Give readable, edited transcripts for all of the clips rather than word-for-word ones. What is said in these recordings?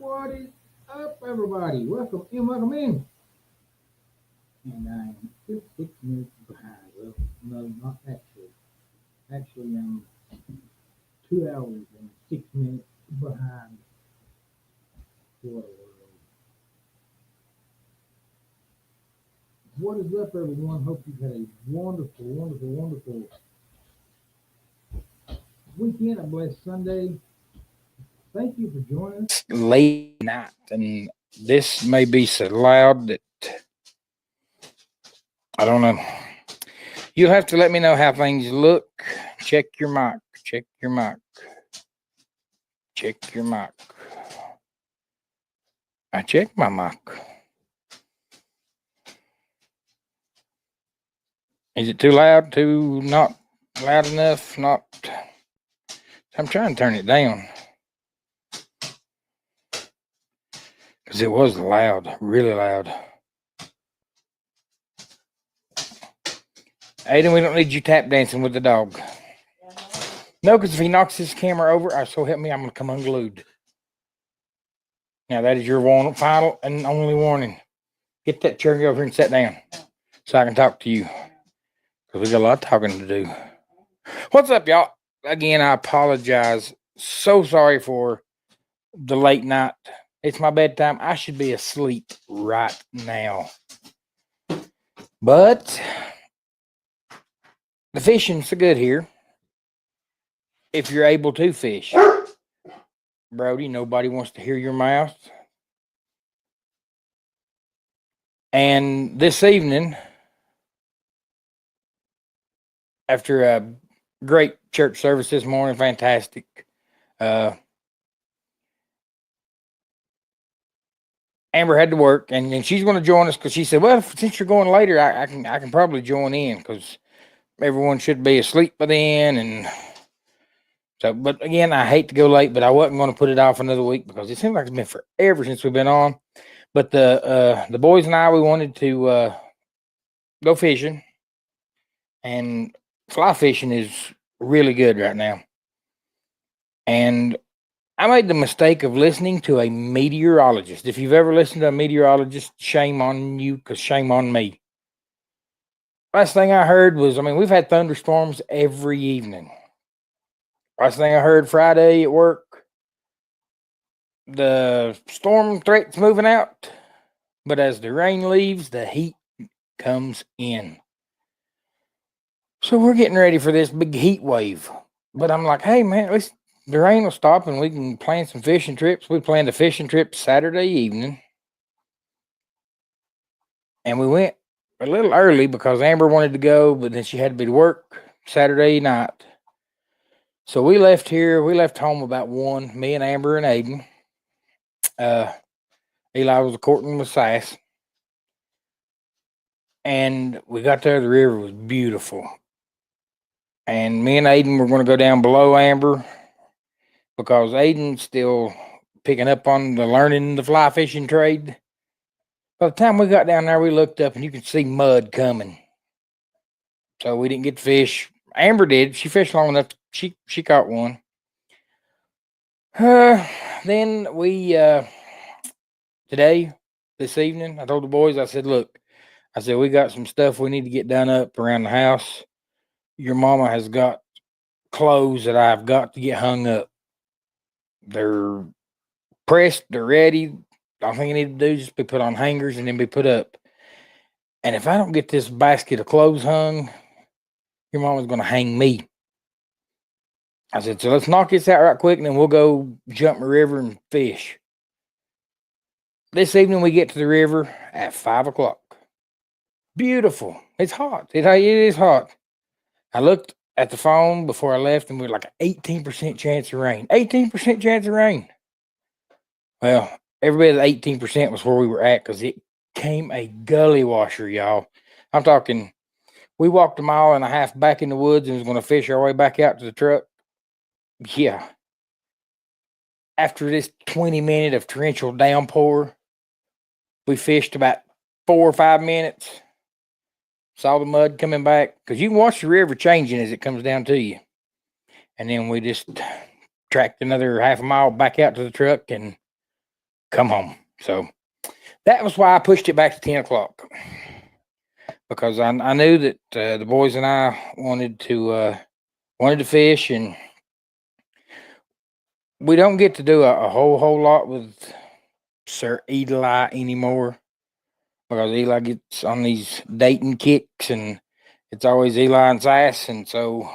What is up, everybody? Welcome in, welcome in. And I'm still 6 minutes behind. Well, no, not actually. Actually, I'm 2 hours and 6 minutes behind. What a world. What is up, everyone? Hope you've had a wonderful weekend. A blessed Sunday. Thank you for joining us. Late night, and this may be so loud that I don't know. You'll have to let me know how things look. Check your mic. Check your mic. Check your mic. I checked my mic. Is it too loud? Too not loud enough? Not. I'm trying to turn it down. Because it was loud. Really loud. Aiden, we don't need you tap dancing with the dog. No, because if he knocks his camera over, so help me, I'm going to come unglued. Now, that is your final and only warning. Get that chair over here and sit down so I can talk to you. Because we got a lot of talking to do. What's up, y'all? Again, I apologize. So sorry for the late night. It's my bedtime. I should be asleep right now. But the fishing's so good here. If you're able to fish. Brody, nobody wants to hear your mouth. And this evening, after a great church service this morning, fantastic. Amber had to work, and she's going to join us because she said, "Well, since you're going later, I can probably join in because everyone should be asleep by then." And so, but again, I hate to go late, but I wasn't going to put it off another week because it seems like it's been forever since we've been on. But the boys and I, we wanted to go fishing, and fly fishing is really good right now. And I made the mistake of listening to a meteorologist. If you've ever listened to a meteorologist, shame on you, because shame on me. Last thing I heard was, we've had thunderstorms every evening. Last thing I heard Friday at work, the storm threat's moving out, but as the rain leaves, the heat comes in. So we're getting ready for this big heat wave. But I'm like, hey, man, at least the rain will stop and we can plan some fishing trips. We planned a fishing trip Saturday evening. And we went a little early because Amber wanted to go, but then she had to be to work Saturday night. So we left here. We left home about 1, me and Amber and Aiden. Eli was courting with Sass. And we got there. The river was beautiful. And me and Aiden were going to go down below Amber because Aiden's still picking up on the learning the fly fishing trade. By the time we got down there, we looked up and you could see mud coming. So we didn't get to fish. Amber did. She fished long enough. She caught one. Then we, this evening, I told the boys, I said, look, we got some stuff we need to get done up around the house. Your mama has got clothes that I've got to get hung up. They're pressed, they're ready. All thing I need to do is just be put on hangers and then be put up. And if I don't get this basket of clothes hung, your mama's going to hang me. I said, so let's knock this out right quick and then we'll go jump the river and fish. This evening we get to the river at 5 o'clock. Beautiful. It's hot. It is hot. I looked at the phone before I left and we were like an 18% chance of rain. 18% chance of rain. Well, everybody at 18% was where we were at because it came a gully washer, y'all. I'm talking, we walked 1.5 miles back in the woods and was going to fish our way back out to the truck. Yeah. After this 20-minute of torrential downpour, we fished about 4 or 5 minutes. Saw the mud coming back because you can watch the river changing as it comes down to you. And then we just tracked another 1/2 mile back out to the truck and come home. So that was why I pushed it back to 10 o'clock, because I knew that the boys and I wanted to fish, and we don't get to do a whole lot with Sir Eli anymore, because Eli gets on these dating kicks, and it's always Eli and Sass, and so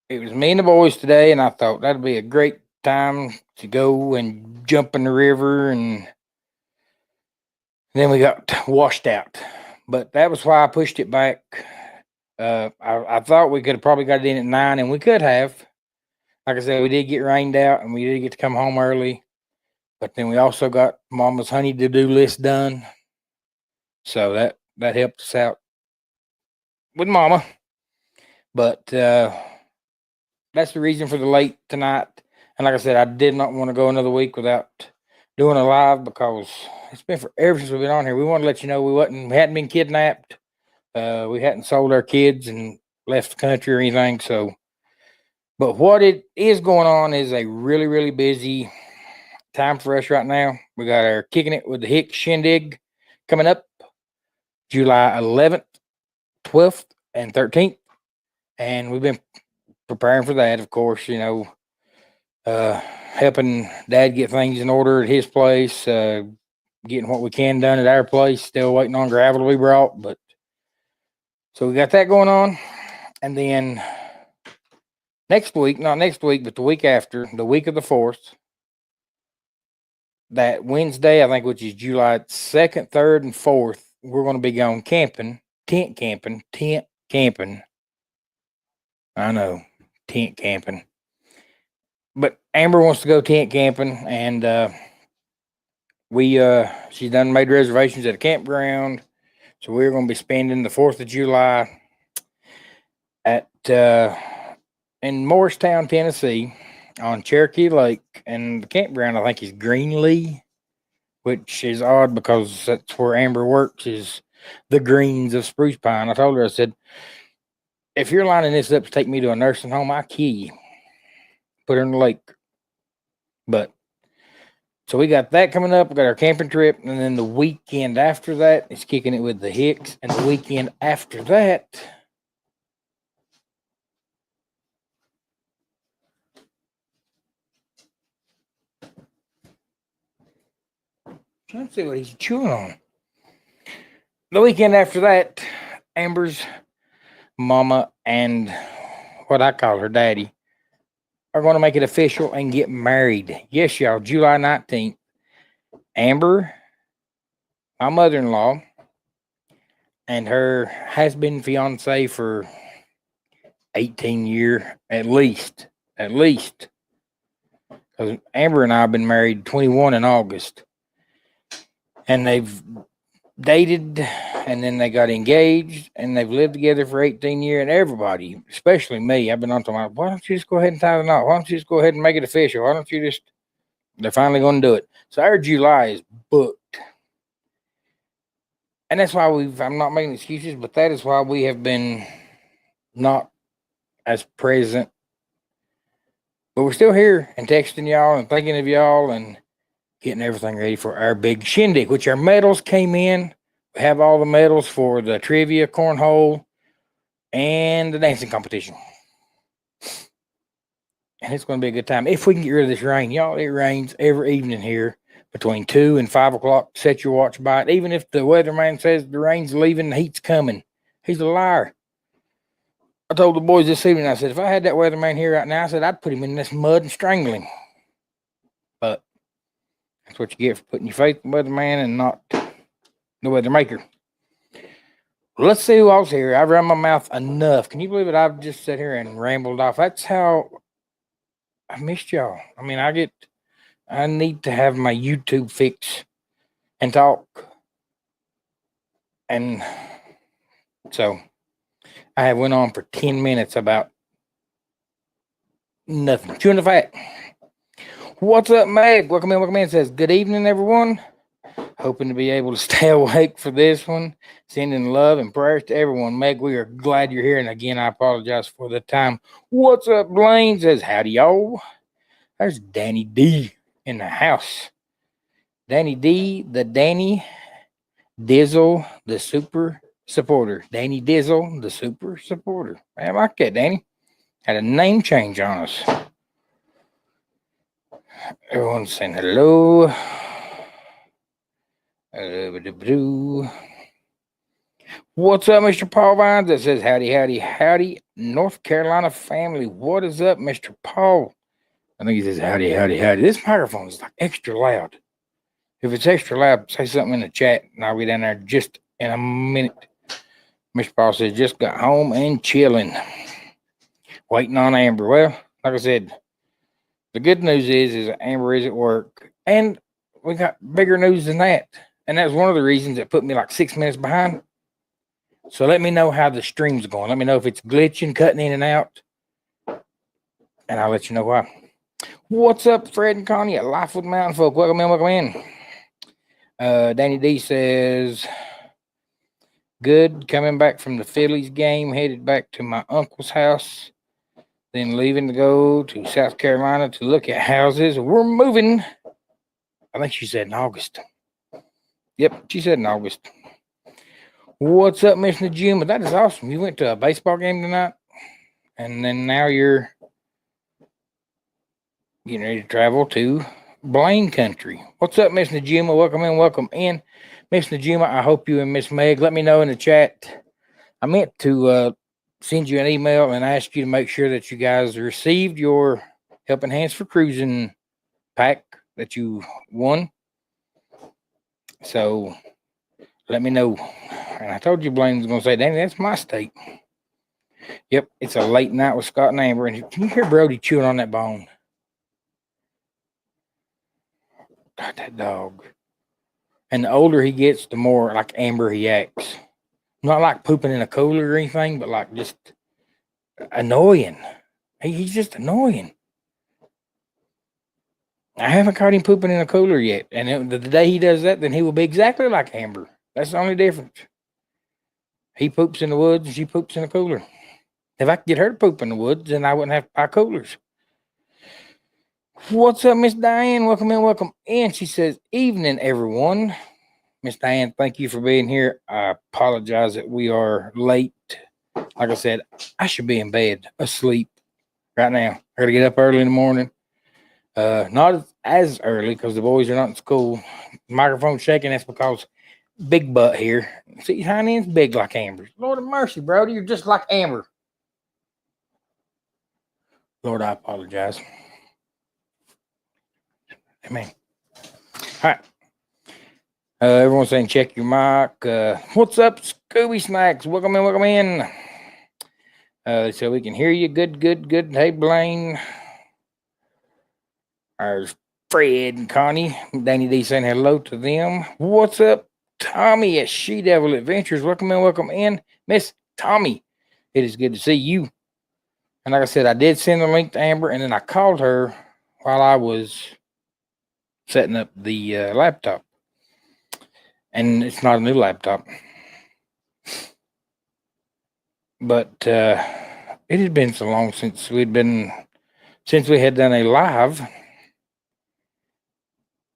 it was me and the boys today, and I thought that'd be a great time to go and jump in the river, and then we got washed out. But that was why I pushed it back. I thought we could have probably got it in at 9, and we could have. Like I said, we did get rained out, and we did get to come home early. But then we also got Mama's honey-to-do list done, so that helped us out with Mama. But that's the reason for the late tonight. And like I said, I did not want to go another week without doing a live, because it's been forever since we've been on here. We want to let you know we hadn't been kidnapped. We hadn't sold our kids and left the country or anything. So, but what it is going on is a really, really busy time for us right now. We got our Kicking It with the Hicks Shindig coming up July 11th, 12th, and 13th. And we've been preparing for that, of course, helping Dad get things in order at his place, getting what we can done at our place, still waiting on gravel to be brought. But so we got that going on. And then next week, not next week, but the week after, the week of the 4th, that Wednesday, I think, which is July 2nd, 3rd, and 4th, we're going to be going camping, tent camping. I know, tent camping. But Amber wants to go tent camping, and she's done made reservations at a campground. So we're going to be spending the 4th of July at in Morristown, Tennessee, on Cherokee Lake, and the campground I think is Greenlee, which is odd because that's where Amber works, is the Greens of Spruce Pine. I told her, I said, if you're lining this up to take me to a nursing home, I kill you. Put her in the lake. But so we got that coming up. We got our camping trip, and then the weekend after that is Kicking It with the Hicks, and the weekend after that, trying to see what he's chewing on. The weekend after that, Amber's mama and what I call her daddy are going to make it official and get married. Yes, y'all, July 19th. Amber, my mother-in-law, and her has-been fiance for 18 years at least. Because Amber and I have been married 21 in August. And they've dated, and then they got engaged, and they've lived together for 18 years. And everybody, especially me, I've been on to my, why don't you just go ahead and tie the knot? Why don't you just go ahead and make it official? Why don't you just, they're finally going to do it. So our July is booked. And that's why I'm not making excuses, but that is why we have been not as present. But we're still here and texting y'all and thinking of y'all and getting everything ready for our big shindig, which our medals came in. We have all the medals for the trivia, cornhole, and the dancing competition. And it's going to be a good time. If we can get rid of this rain, y'all, it rains every evening here between 2 and 5 o'clock. Set your watch by it. Even if the weatherman says the rain's leaving, the heat's coming. He's a liar. I told the boys this evening, I said, if I had that weatherman here right now, I said, I'd put him in this mud and strangle him. But that's what you get for putting your faith in the weatherman and not the weather maker. Let's see who else here. I've run my mouth enough. Can you believe it? I've just sat here and rambled off. That's how I missed y'all. I mean, I need to have my YouTube fix and talk. And so I have went on for 10 minutes about nothing. Chewing the fat. What's up, Meg? Welcome in. Says, good evening, everyone. Hoping to be able to stay awake for this one. Sending love and prayers to everyone. Meg, we are glad you're here. And again, I apologize for the time. What's up, Blaine? Says, howdy, y'all. There's Danny D in the house. Danny D, the Danny Dizzle, the super supporter. Danny Dizzle, the super supporter. I like that, Danny. Had a name change on us. Everyone's saying hello. What's up, Mr. Paul Vines? That says howdy, howdy, howdy, North Carolina family. What is up, Mr. Paul? I think he says howdy, howdy, howdy. This microphone is like extra loud. If it's extra loud, say something in the chat, and I'll be down there just in a minute. Mr. Paul says just got home and chilling, waiting on Amber. Well, like I said, the good news is Amber is at work, and we got bigger news than that. And that's one of the reasons that put me like 6 minutes behind. So let me know how the stream's going. Let me know if it's glitching, cutting in and out, and I'll let you know why. What's up, Fred and Connie at Life with Mountain Folk? Welcome in, welcome in. Danny D says, good, coming back from the Phillies game, headed back to my uncle's house, then leaving to go to South Carolina to look at houses. We're moving. I think she said in August. Yep, she said in August. What's up, Miss Najima? That is awesome. You went to a baseball game tonight, and then now you're getting ready to travel to Blaine country. What's up, Miss Najima? Welcome in, welcome in. Miss Najima, I hope you and Miss Meg, let me know in the chat. I meant to send you an email and ask you to make sure that you guys received your Helping Hands for Cruising pack that you won. So let me know. And I told you Blaine was going to say, Danny, that's my state. Yep, it's a late night with Scott and Amber. And can you hear Brody chewing on that bone? God, that dog. And the older he gets, the more like Amber he acts. Not like pooping in a cooler or anything, but like just annoying. He's just annoying. I haven't caught him pooping in a cooler yet. And the day he does that, then he will be exactly like Amber. That's the only difference. He poops in the woods and she poops in a cooler. If I could get her to poop in the woods, then I wouldn't have to buy coolers. What's up, Miss Diane? Welcome in, welcome in. She says, evening, everyone. Miss Diane, thank you for being here. I apologize that we are late. Like I said, I should be in bed, asleep right now. I got to get up early in the morning. Not as early because the boys are not in school. Microphone's shaking. That's because Big Butt here. See, honey, it's big like Amber. Lord of mercy, Brody, you're just like Amber. Lord, I apologize. Amen. All right. Everyone's saying check your mic. What's up, Scooby Snacks? Welcome in, welcome in. So we can hear you. Good. Hey, Blaine. There's Fred and Connie. Danny D saying hello to them. What's up, Tommy at She Devil Adventures? Welcome in. Miss Tommy, it is good to see you. And like I said, I did send the link to Amber, and then I called her while I was setting up the laptop. And it's not a new laptop. But it had been so long since we had done a live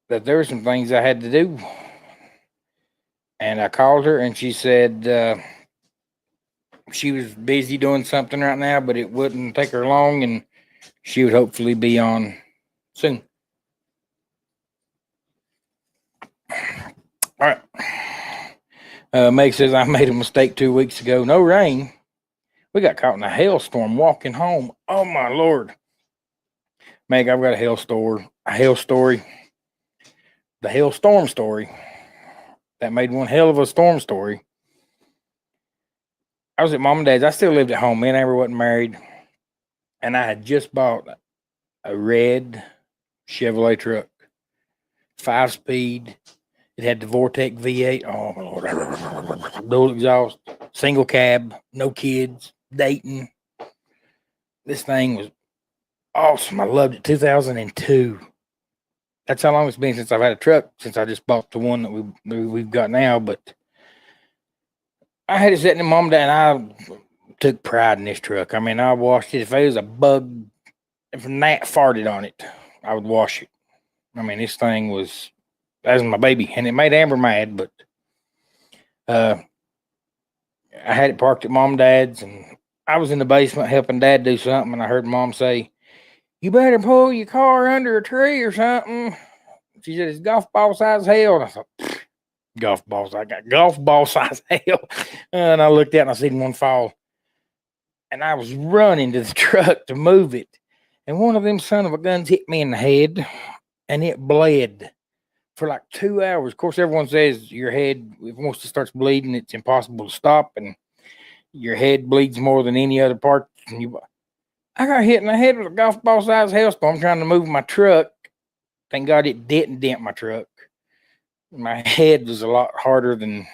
that there were some things I had to do. And I called her and she said she was busy doing something right now, but it wouldn't take her long and she would hopefully be on soon. All right. Meg says, I made a mistake 2 weeks ago. No rain. We got caught in a hailstorm walking home. Oh, my Lord. Meg, I've got a hail story. The hailstorm story. That made one hell of a storm story. I was at Mom and Dad's. I still lived at home. Me and Amber wasn't married. And I had just bought a red Chevrolet truck. 5-speed. It had the Vortec V8. Oh, my Lord. Dual exhaust. Single cab. No kids. Dayton. This thing was awesome. I loved it. 2002. That's how long it's been since I've had a truck, since I just bought the one that we've got now. But I had it sitting in Mom and Dad, and I took pride in this truck. I mean, I washed it. If there was a bug, if a gnat farted on it, I would wash it. I mean, this thing was, that was my baby, and it made Amber mad, but I had it parked at mom and dad's, and I was in the basement helping dad do something, and I heard mom say, "You better pull your car under a tree or something." She said, "It's golf ball size hell." And I thought, golf balls, I got golf ball size hell. And I looked out and I seen one fall. And I was running to the truck to move it. And one of them son of a guns hit me in the head, and it bled for like 2 hours. Of course, everyone says your head, once it starts bleeding, it's impossible to stop, and your head bleeds more than any other part. And I got hit in the head with a golf ball size hailstorm trying to move my truck. Thank God it didn't dent my truck. My head was a lot harder than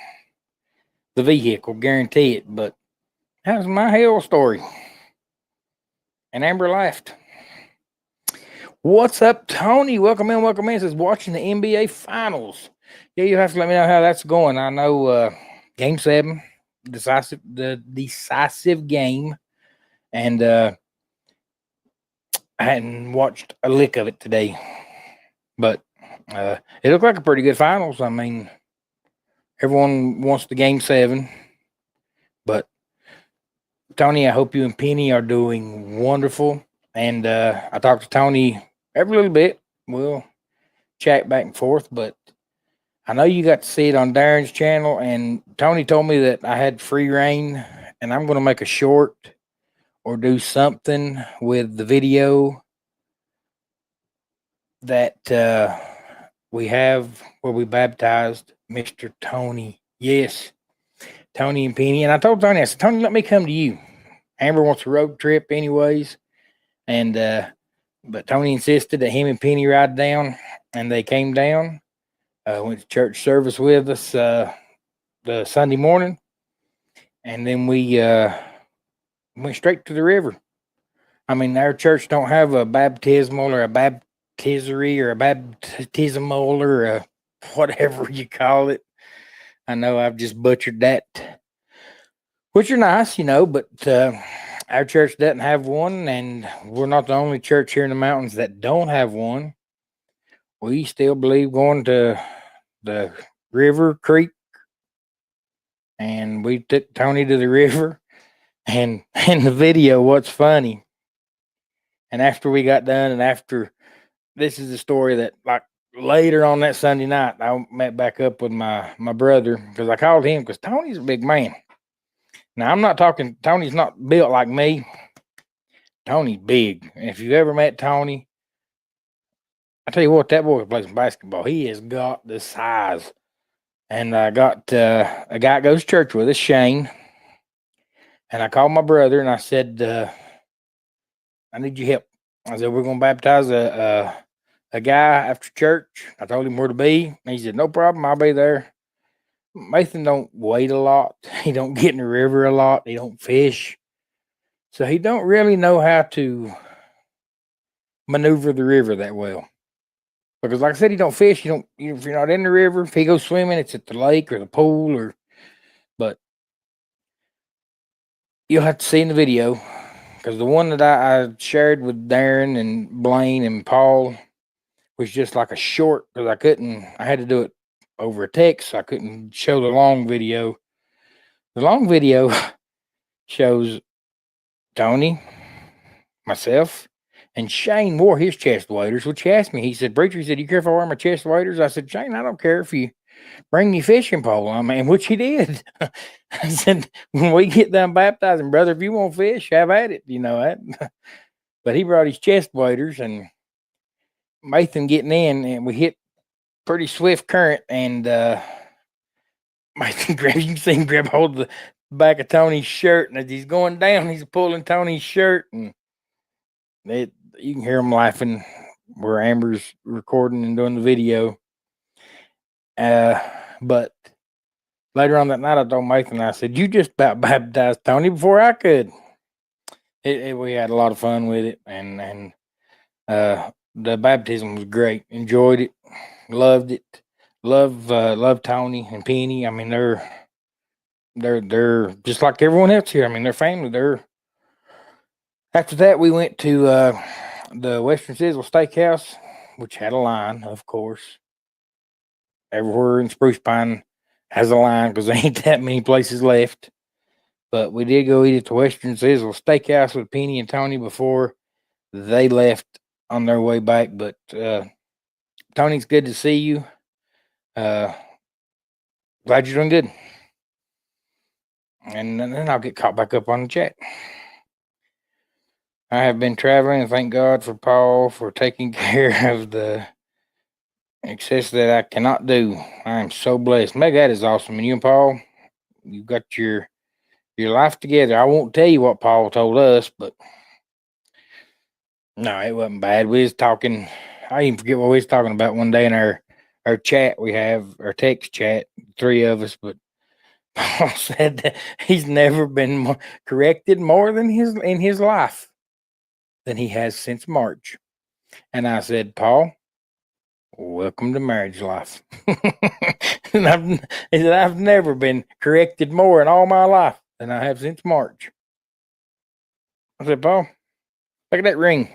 the vehicle, guarantee it. But that was my hell story. And Amber laughed. What's up, Tony? Welcome in, welcome in. Says watching the NBA Finals. Yeah, you have to let me know how that's going. I know Game 7, the decisive game, and I hadn't watched a lick of it today, but it looked like a pretty good finals. I mean, everyone wants the Game 7, but Tony, I hope you and Penny are doing wonderful. And I talked to Tony every little bit. We'll chat back and forth, but I know you got to see it on Darren's channel, and Tony told me that I had free reign, and I'm going to make a short or do something with the video that we have where we baptized Mr. Tony. Yes, Tony and Penny. And I told Tony, I said, Tony, let me come to you. Amber wants a road trip anyways. And but Tony insisted that him and Penny ride down, and they came down, went to church service with us the Sunday morning, and then we went straight to the river. I mean, our church don't have a baptismal or a baptisery or a baptismal or a whatever you call it. I know I've just butchered that, which are nice, but our church doesn't have one, and we're not the only church here in the mountains that don't have one. We still believe going to the river creek, and we took Tony to the river. And in the video, what's funny, and after we got done, and after, this is the story that, like, later on that Sunday night, I met back up with my brother, because I called him because Tony's a big man. Now, I'm not talking, Tony's not built like me. Tony's big. And if you've ever met Tony, I tell you what, that boy can play some basketball. He has got the size. And I got a guy that goes to church with us, Shane. And I called my brother and I said, I need your help. I said, we're going to baptize a guy after church. I told him where to be. And he said, no problem, I'll be there. Nathan don't wade a lot. He don't get in the river a lot. He don't fish. So he don't really know how to maneuver the river that well. Because like I said, he don't fish. If you're not in the river, if he goes swimming, it's at the lake or the pool but you'll have to see in the video. Because the one that I shared with Darren and Blaine and Paul was just like a short, because I had to do it over a text, so I couldn't show the long video. The long video shows Tony, myself, and Shane wore his chest waders, which he asked me. He said, Preacher, he said, you care if I wear my chest waders? I said, Shane, I don't care if you bring your fishing pole. I mean, which he did. I said, when we get done baptizing, brother, if you want fish, have at it, that. But he brought his chest waders, and Nathan getting in, and we hit pretty swift current, and Nathan you can see him grab hold of the back of Tony's shirt, and as he's going down, he's pulling Tony's shirt, and you can hear him laughing where Amber's recording and doing the video. But later on that night, I told Nathan, I said, you just about baptized Tony before I could. We had a lot of fun with it, and the baptism was great. Enjoyed it, loved it. Love Tony and Penny. I mean, they're just like everyone else here. I mean, they're family. After that, we went to the Western Sizzle Steakhouse which had a line, of course. Everywhere in Spruce Pine has a line because there ain't that many places left. But we did go eat at the Western Sizzle Steakhouse with Penny and Tony before they left on their way back. But Tony, it's good to see you. Glad you're doing good. And then I'll get caught back up on the chat. I have been traveling, and thank God for Paul for taking care of the excess that I cannot do. I am so blessed. Meg, that is awesome. And you and Paul, you got your life together. I won't tell you what Paul told us, but no, it wasn't bad. We was talking. I even forget what we was talking about one day in our chat. We have our text chat, three of us, but Paul said that he's never been corrected more than in his life than he has since March. And I said, Paul, welcome to marriage life. And I've never been corrected more in all my life than I have since March. I said, Paul, look at that ring.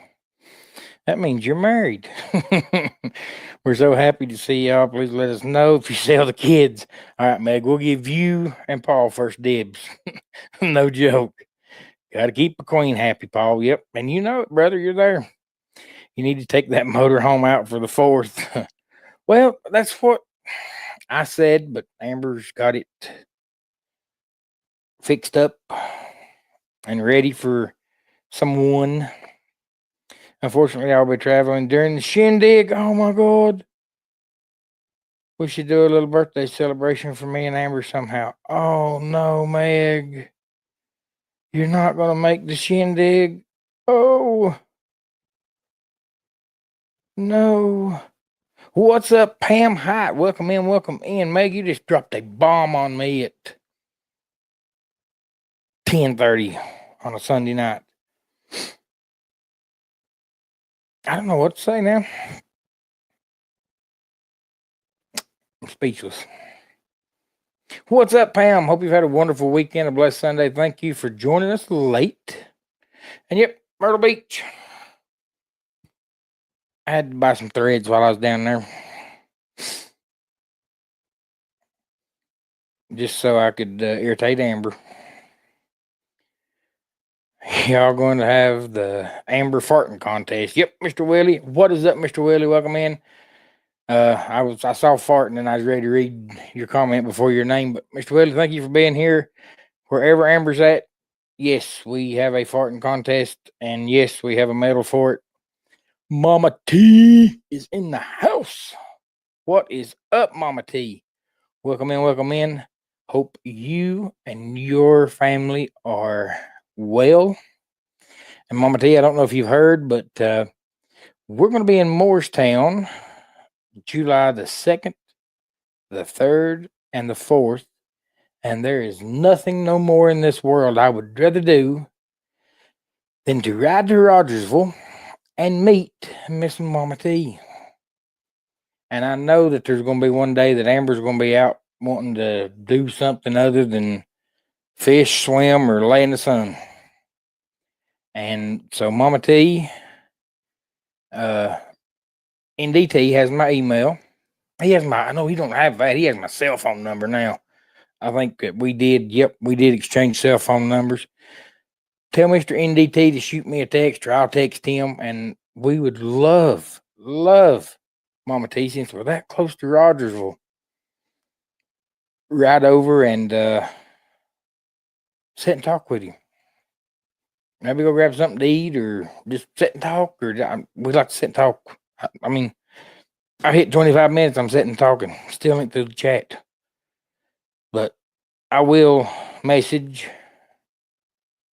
That means you're married. We're so happy to see y'all. Please let us know if you sell the kids. All right, Meg, we'll give you and Paul first dibs. No joke. Got to keep the queen happy, Paul. Yep. And you know it, brother. You're there. You need to take that motor home out for the 4th. Well, that's what I said, but Amber's got it fixed up and ready for someone. Unfortunately, I'll be traveling during the shindig. Oh my God. We should do a little birthday celebration for me and Amber somehow. Oh no, Meg. You're not going to make the shindig. Oh. No. What's up, Pam Hyatt? Welcome in, welcome in. Meg, you just dropped a bomb on me at 10:30 on a Sunday night. I don't know what to say now. I'm speechless. What's up, Pam? Hope you've had a wonderful weekend, a blessed Sunday. Thank you for joining us late. And yep, Myrtle Beach. I had to buy some threads while I was down there. Just so I could irritate Amber. Y'all going to have the Amber farting contest. Yep, Mr. Willie. What is up, Mr. Willie? Welcome in. I saw farting and I was ready to read your comment before your name. But Mr. Willie, thank you for being here. Wherever Amber's at, yes, we have a farting contest, and yes, we have a medal for it. Mama T is in the house. What is up, Mama T? Welcome in, welcome in. Hope you and your family are well. And Mama T, I don't know if you've heard, but we're going to be in Moorestown July the 2nd, the 3rd, and the 4th. And there is nothing no more in this world I would rather do than to ride to Rogersville and meet Miss Mama T. And I know that there's going to be one day that Amber's going to be out wanting to do something other than fish, swim, or lay in the sun. And so Mama T, NDT has my email. He has I know he don't have that. He has my cell phone number now. I think that we did exchange cell phone numbers. Tell Mr. NDT to shoot me a text or I'll text him. And we would love Mama T, since we're that close to Rogersville, ride over and sit and talk with you. Maybe go grab something to eat or just sit and talk. Or we like to sit and talk. I mean, I hit 25 minutes. I'm sitting and talking. Still ain't through the chat. But I will message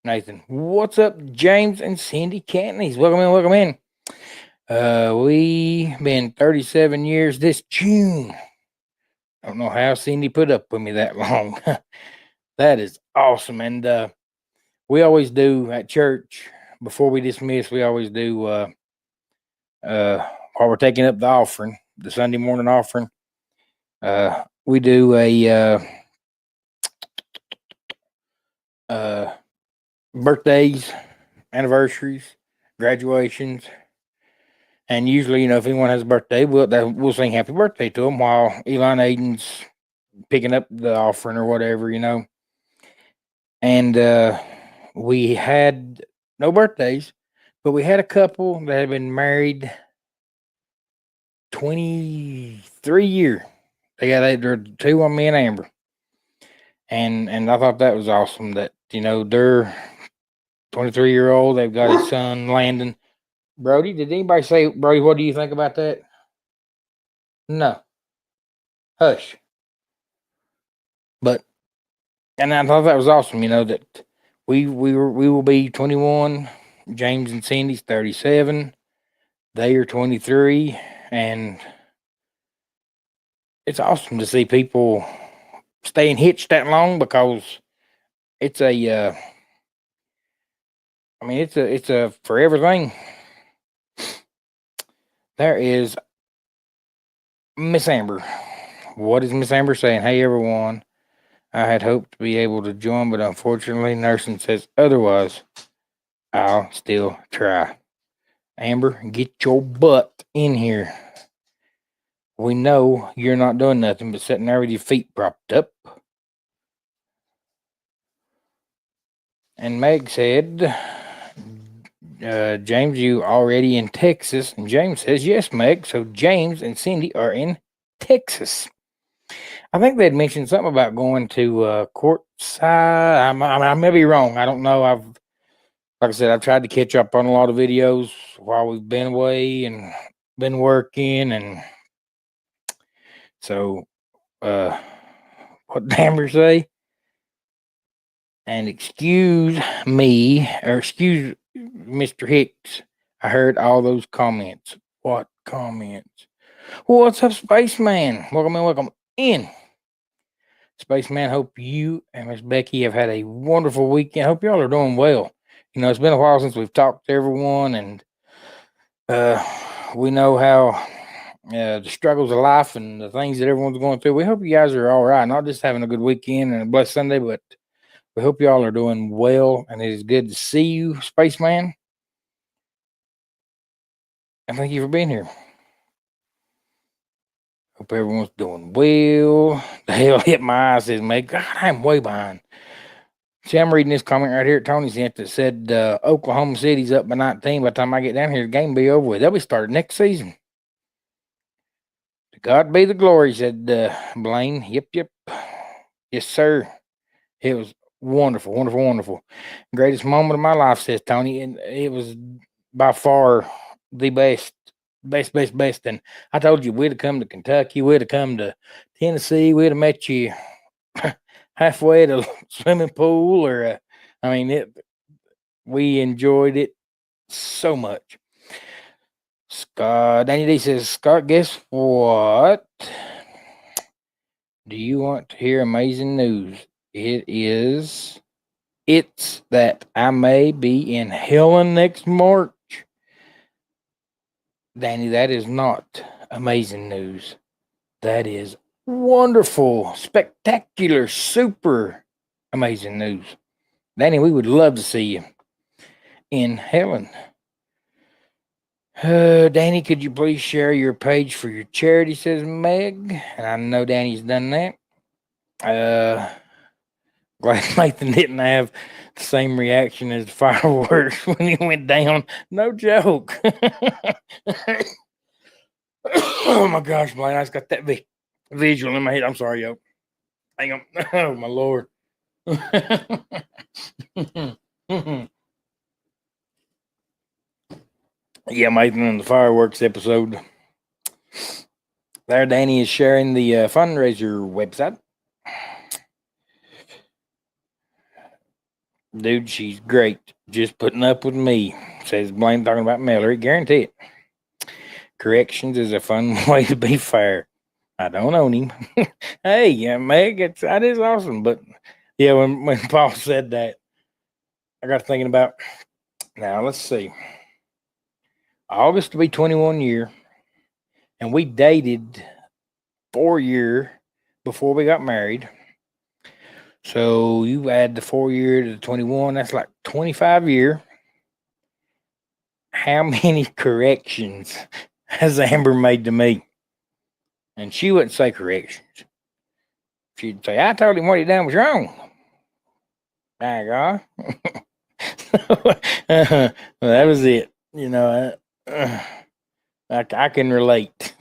Nathan. What's up, James and Cindy Cantneys? Welcome in, welcome in. We been 37 years this June. I don't know how Cindy put up with me that long. That is awesome. And we always do at church, before we dismiss, we always do while we're taking up the offering, the Sunday morning offering, we do a birthdays, anniversaries, graduations, And usually, if anyone has a birthday, we'll sing happy birthday to them while Elon Aiden's picking up the offering or whatever, And we had no birthdays, but we had a couple that had been married 23 years. They're two on me and Amber. And I thought that was awesome that, they're 23-year-old. They've got his son, Landon. Brody, did anybody say, Brody, what do you think about that? No. Hush. And I thought that was awesome, that we will be 21. James and Cindy's 37. They are 23. And it's awesome to see people staying hitched that long, because it's a it's a forever thing. There is Miss Amber. What is Miss Amber saying? Hey everyone, I had hoped to be able to join, but unfortunately nursing says otherwise. I'll still try. Amber, get your butt in here. We know you're not doing nothing but sitting there with your feet propped up. And Meg said, James, you already in Texas? And James says, yes, Meg. So James and Cindy are in Texas. I think they'd mentioned something about going to courtside. I may be wrong. I don't know. Like I said, I've tried to catch up on a lot of videos while we've been away and been working. And so, what did Amber say? And excuse me, or excuse Mr. Hicks. I heard all those comments. What comments? Well, what's up, Spaceman? Welcome in. Spaceman, hope you and Miss Becky have had a wonderful weekend. Hope y'all are doing well. It's been a while since we've talked to everyone, and we know how the struggles of life and the things that everyone's going through. We hope you guys are all right, not just having a good weekend and a blessed Sunday, but we hope y'all are doing well, and it is good to see you, Spaceman. And thank you for being here. Hope everyone's doing well. The hell hit my eyes, says Meg. God, I'm way behind. See, I'm reading this comment right here at Tony's Hint that said Oklahoma City's up by 19. By the time I get down here, the game will be over with. They'll be started next season. To God be the glory, said Blaine. Yep. Yes, sir. It was wonderful. Greatest moment of my life, says Tony. And it was by far the best. And I told you, we'd have come to Kentucky, we'd have come to Tennessee, we'd have met you halfway to a swimming pool, or we enjoyed it so much. Scott, Danny D says, Scott, guess what? Do you want to hear amazing news? It's that I may be in Helen next March. Danny, that is not amazing news. That is wonderful, spectacular, super amazing news. Danny, we would love to see you in Helen. Danny, could you please share your page for your charity, says Meg. And I know Danny's done that. Glad Nathan didn't have the same reaction as fireworks when he went down. No joke. Oh my gosh, Blaine, I just got that visual in my head. I'm sorry, yo. Hang on. Oh my Lord. Yeah, Nathan, in the fireworks episode. There, Danny is sharing the fundraiser website. Dude, she's great. Just putting up with me, says Blaine, talking about Mallory. Guarantee it. Corrections is a fun way to be fair. I don't own him. Hey, yeah, Meg, that is awesome. But yeah, when Paul said that, I got thinking about, now let's see. August to be 21 year, and we dated 4 year before we got married. So you add the 4 year to the 21, that's like 25 year. how many corrections has Amber made to me? And she wouldn't say corrections. She'd say, I told him what he done was wrong. Daggone. Well, that was it. I can relate.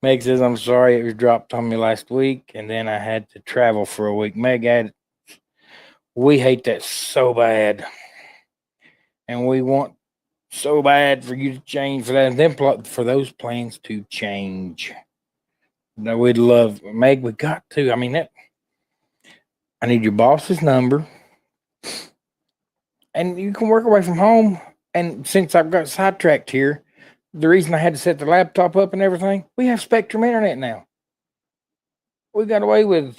Meg says, I'm sorry it was dropped on me last week, and then I had to travel for a week. Meg, we hate that so bad. And we want so bad for you to change for that, and then for those plans to change. No, we'd love, Meg, we got to. I mean, I need your boss's number. And you can work away from home. And since I've got sidetracked here, the reason I had to set the laptop up and everything, we have Spectrum Internet now. We got away with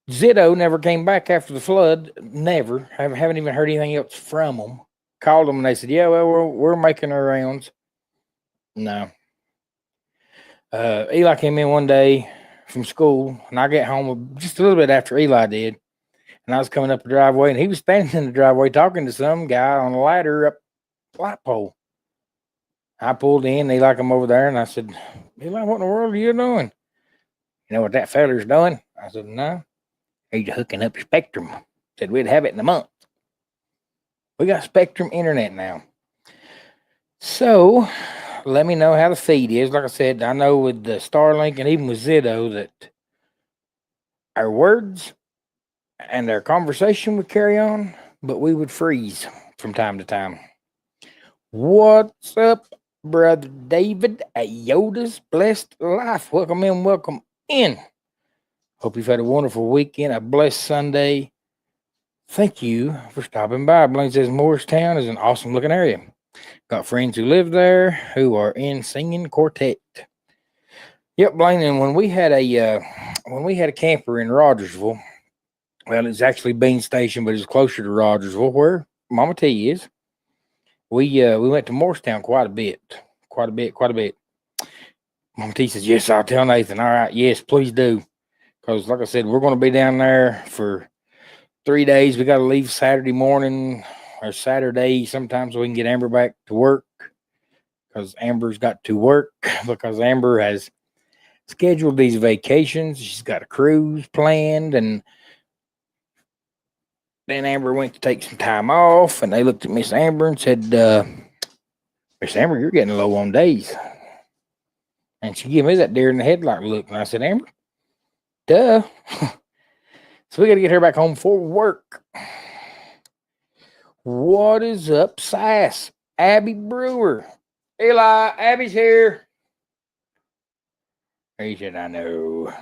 Zitto, never came back after the flood. Never. Haven't even heard anything else from them. Called them and they said, yeah, well, we're making our rounds. No. Eli came in one day from school, and I get home just a little bit after Eli did. And I was coming up the driveway, and he was standing in the driveway talking to some guy on a ladder up the light pole. I pulled in, Eli come over there, and I said, Eli, what in the world are you doing? You know what that feller's doing? I said, no. He's hooking up Spectrum. Said we'd have it in a month. We got Spectrum Internet now. So, let me know how the feed is. Like I said, I know with the Starlink and even with Zitto that our words and our conversation would carry on, but we would freeze from time to time. What's up, Brother David at Yoda's Blessed Life? Welcome in, welcome in. Hope you've had a wonderful weekend, a blessed Sunday. Thank you for stopping by. Blaine says Morristown is an awesome looking area. Got friends who live there who are in singing quartet. Yep, Blaine. And when we had a camper in Rogersville, well, it's actually Bean Station, but it's closer to Rogersville, where Mama T is. We went to Morristown quite a bit. Mama T says, yes, I'll tell Nathan. All right, yes, please do. Because like I said, we're going to be down there for 3 days. We got to leave Saturday morning or Saturday. Sometimes we can get Amber back to work because Amber's got to work because Amber has scheduled these vacations. She's got a cruise planned, and then Amber went to take some time off, and they looked at Miss Amber and said, Miss Amber, you're getting low on days. And she gave me that deer in the headlight look, and I said, Amber, duh. So we got to get her back home for work. What is up, Sass? Abby Brewer. Eli, Abby's here. He said, I know.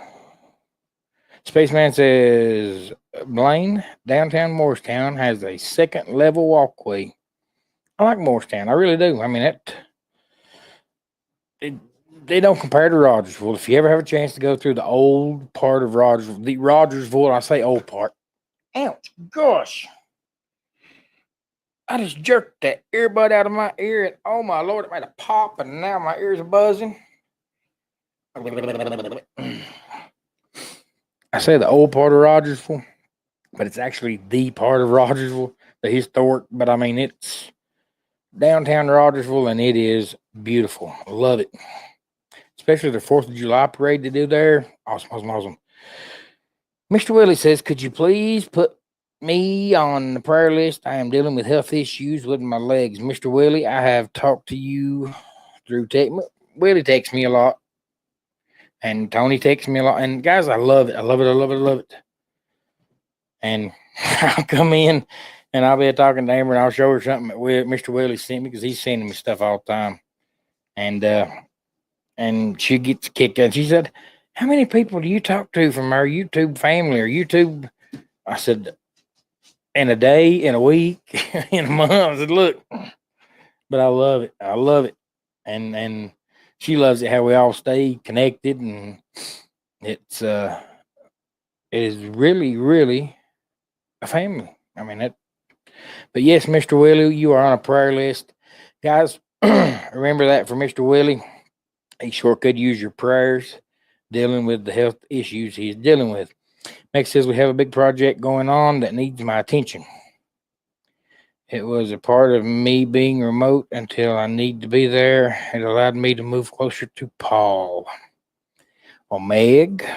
Spaceman says, Blaine, downtown Morristown has a second level walkway. I like Morristown. I really do. I mean, they don't compare to Rogersville. If you ever have a chance to go through the old part of Rogersville, I say old part. Ouch, gosh. I just jerked that earbud out of my ear, and oh my Lord, it made a pop, and now my ears are buzzing. I say the old part of Rogersville, but it's actually the part of Rogersville, the historic, but I mean, it's downtown Rogersville, and it is beautiful. I love it. Especially the 4th of July parade they do there. Awesome. Mr. Willie says, could you please put me on the prayer list? I am dealing with health issues with my legs. Mr. Willie, I have talked to you through text. Willie texts me a lot. And Tony texts me a lot. And guys, I love it. I love it. And I'll come in and I'll be talking to Amber and I'll show her something that Mr. Willie sent me because he's sending me stuff all the time. And she gets kicked out. She said, how many people do you talk to from our YouTube family or YouTube? I said, in a day, in a week, in a month. I said, look, but I love it. And she loves it how we all stay connected, and it is really, really a family. I mean, but yes, Mr. Willie, you are on a prayer list. Guys, remember that for Mr. Willie. He sure could use your prayers dealing with the health issues he's dealing with. Next says we have a big project going on that needs my attention. It was a part of me being remote until I need to be there. It allowed me to move closer to Paul. Well, Meg,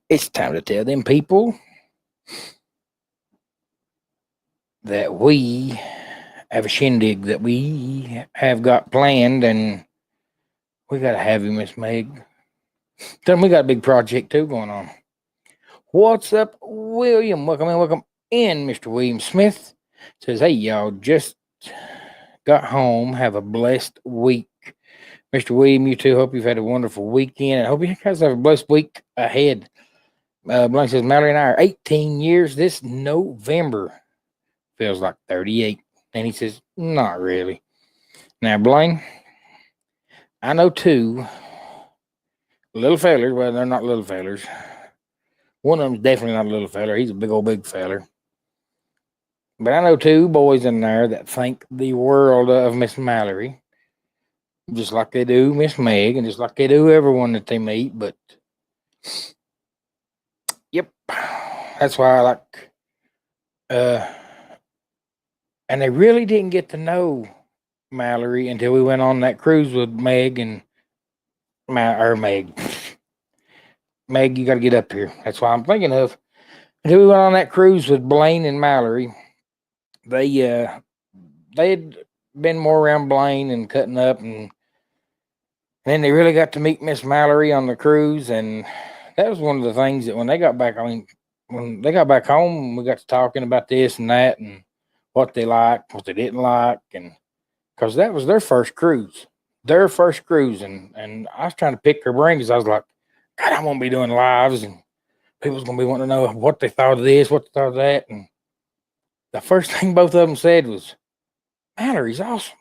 it's time to tell them people that we have a shindig that we have got planned, and we got to have you, Miss Meg. Tell them we got a big project too going on. What's up, William? Welcome in, Mr. William Smith. Says, hey, y'all, just got home. Have a blessed week. Mr. William, you too. Hope you've had a wonderful weekend. I hope you guys have a blessed week ahead. Blank says, Mallory and I are 18 years this November. Feels like 38. And he says, not really. Now, Blaine, I know two little fellers. Well, they're not little fellers. One of them's definitely not a little feller. He's a big feller. But I know two boys in there that think the world of Miss Mallory, just like they do Miss Meg, and just like they do everyone that they meet. But, yep, that's why I like, and they really didn't get to know Mallory until we went on that cruise with Meg and Meg. Meg, you got to get up here. That's why I'm thinking of. Until we went on that cruise with Blaine and Mallory, they had been more around Blaine and cutting up, and then they really got to meet Miss Mallory on the cruise, and that was one of the things that when they got back, when they got back home, we got to talking about this and that, and what they liked, what they didn't like, and because that was their first cruise, and I was trying to pick her brain because I was like, God, I'm gonna be doing lives, and people's gonna be wanting to know what they thought of this, what they thought of that, and the first thing both of them said was, Mallory's awesome.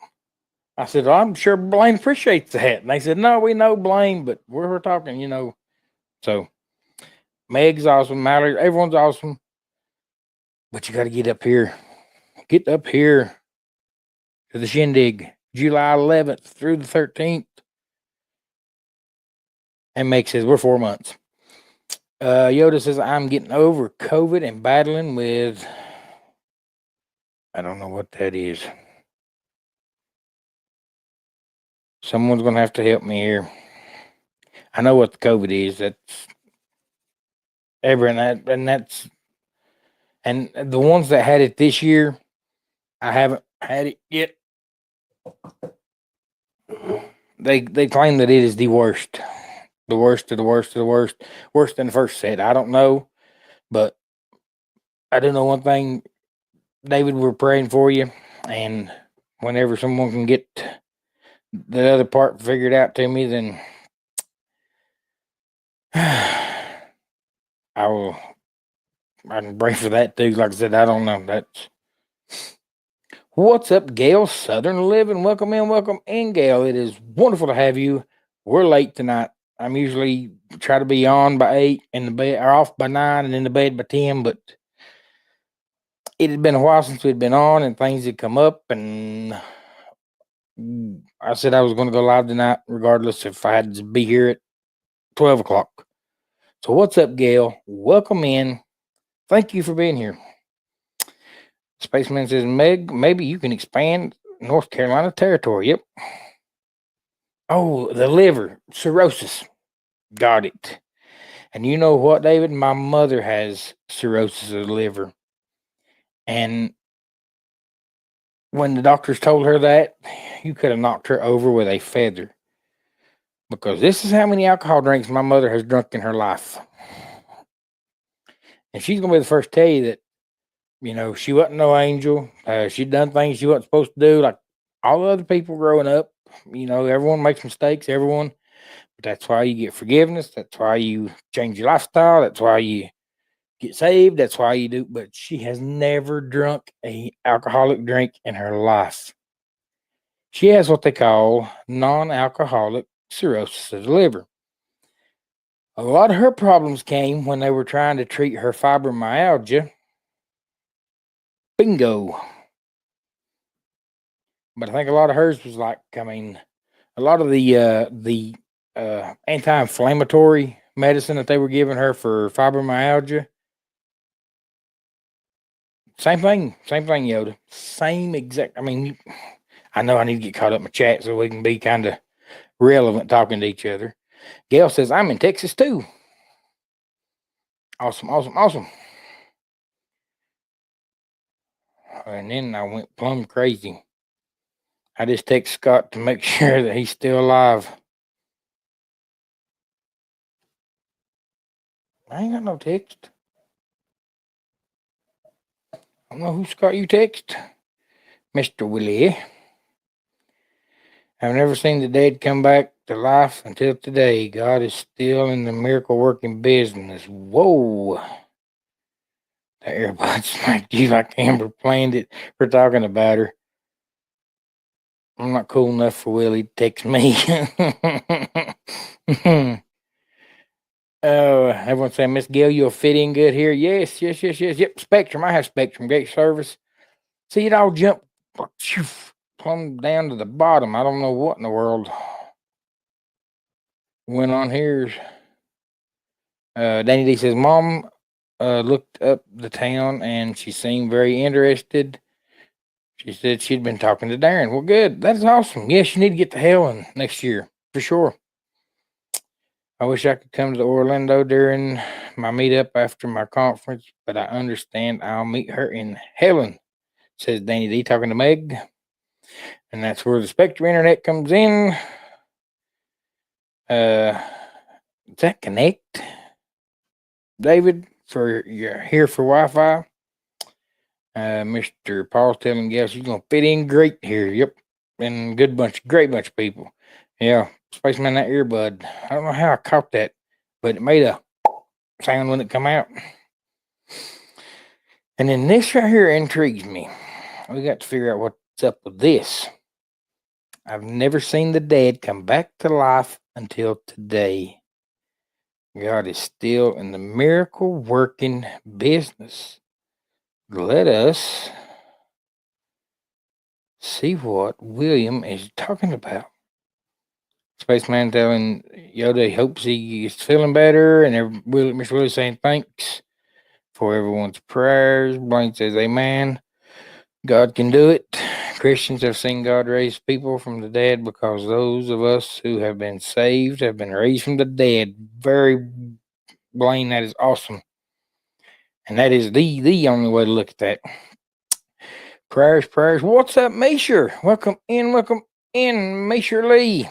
I said, well, I'm sure Blaine appreciates that. And they said, no, we know Blaine, but we're talking. So Meg's awesome, Mallory, everyone's awesome. But you got to get up here. Get up here to the shindig, July 11th through the 13th. And Meg says, we're 4 months. Yoda says, I'm getting over COVID and battling with, I don't know what that is. Someone's going to have to help me here. I know what the COVID is. That's and the ones that had it this year, I haven't had it yet. They claim that it is the worst worse than the first set. I don't know, but I do know one thing, David. We're praying for you, and whenever someone can get the other part figured out to me, then I can pray for that too. Like I said, I don't know. That's what's up, Gail Southern Living. Welcome in, Gail. It is wonderful to have you. We're late tonight. I'm usually try to be on by 8 in the bed, or off by 9 and in the bed by 10, but it had been a while since we'd been on, and things had come up, and I said I was going to go live tonight, regardless if I had to be here at 12 o'clock. So what's up, Gail? Welcome in. Thank you for being here. Spaceman says, Meg, maybe you can expand North Carolina territory. Yep. Oh, the liver, cirrhosis. Got it. And you know what, David? My mother has cirrhosis of the liver. And when the doctors told her that, you could have knocked her over with a feather. Because this is how many alcohol drinks my mother has drunk in her life. And she's going to be the first to tell you that, she wasn't no angel. She'd done things she wasn't supposed to do, like all other people growing up. Everyone makes mistakes, everyone. But that's why you get forgiveness. That's why you change your lifestyle. That's why you get saved. That's why you do. But she has never drunk a alcoholic drink in her life. She has what they call non-alcoholic cirrhosis of the liver. A lot of her problems came when they were trying to treat her fibromyalgia. Bingo. But I think a lot of hers was like, a lot of the anti-inflammatory medicine that they were giving her for fibromyalgia Same thing, Yoda. Same exact. I mean, I know I need to get caught up in my chat so we can be kind of relevant talking to each other. Gail says, I'm in Texas too. Awesome. And then I went plumb crazy. I just text Scott to make sure that he's still alive. I ain't got no text. I don't know who Scott you text. Mr. Willie. I've never seen the dead come back to life until today. God is still in the miracle working business. Whoa. That earbud smacked you like Amber planned it for talking about her. I'm not cool enough for Willie to text me. Everyone's saying, Miss Gail, you'll fit in good here. Yes. Yep, Spectrum. I have Spectrum. Great service. See it all jump plumb down to the bottom. I don't know what in the world went on here. Danny D says, Mom looked up the town and she seemed very interested. She said she'd been talking to Darren. Well, good. That's awesome. Yes, you need to get to Helen next year for sure. I wish I could come to Orlando during my meetup after my conference, but I understand I'll meet her in Helen, says Danny D talking to Meg. And that's where the Spectrum Internet comes in. Does that connect, David, for you're here for Wi-Fi? Mr. Paul's telling Gail she's gonna fit in great here. Yep. And great bunch of people. Yeah, Spaceman, that earbud. I don't know how I caught that, but it made a sound when it come out. And then this right here intrigues me. We got to figure out what's up with this. I've never seen the dead come back to life until today. God is still in the miracle working business. Let us see what William is talking about. Spaceman telling Yoda he hopes he is feeling better, and Mr. Willie saying thanks for everyone's prayers. Blaine says, Amen. God can do it. Christians have seen God raise people from the dead because those of us who have been saved have been raised from the dead. Very, Blaine, that is awesome. And that is the only way to look at that. Prayers. What's up, Mesher? Welcome in, Mesher Lee.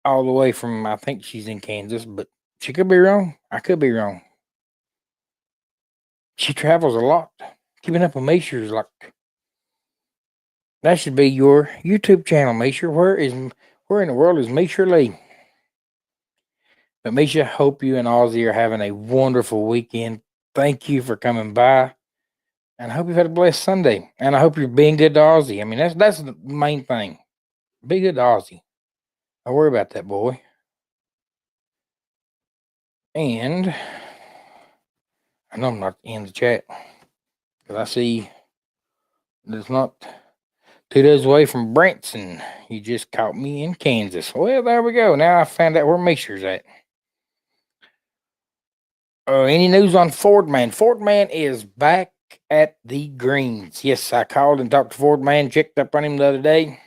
All the way from, I think she's in Kansas, but she could be wrong. I could be wrong. She travels a lot. Keeping up with Mesher is like, that should be your YouTube channel, Mesher. Where in the world is Mesher Lee? But Mesha, hope you and Ozzy are having a wonderful weekend. Thank you for coming by. And I hope you've had a blessed Sunday. And I hope you're being good to Ozzy. I mean, that's the main thing. Be good to Ozzy. Don't worry about that, boy. And I know I'm not in the chat, because I see it's not 2 days away from Branson. You just caught me in Kansas. Well, there we go. Now I found out where Mesher's at. Any news on Ford Man? Ford Man is back at the Greens. Yes, I called and talked to Ford Man, checked up on him the other day.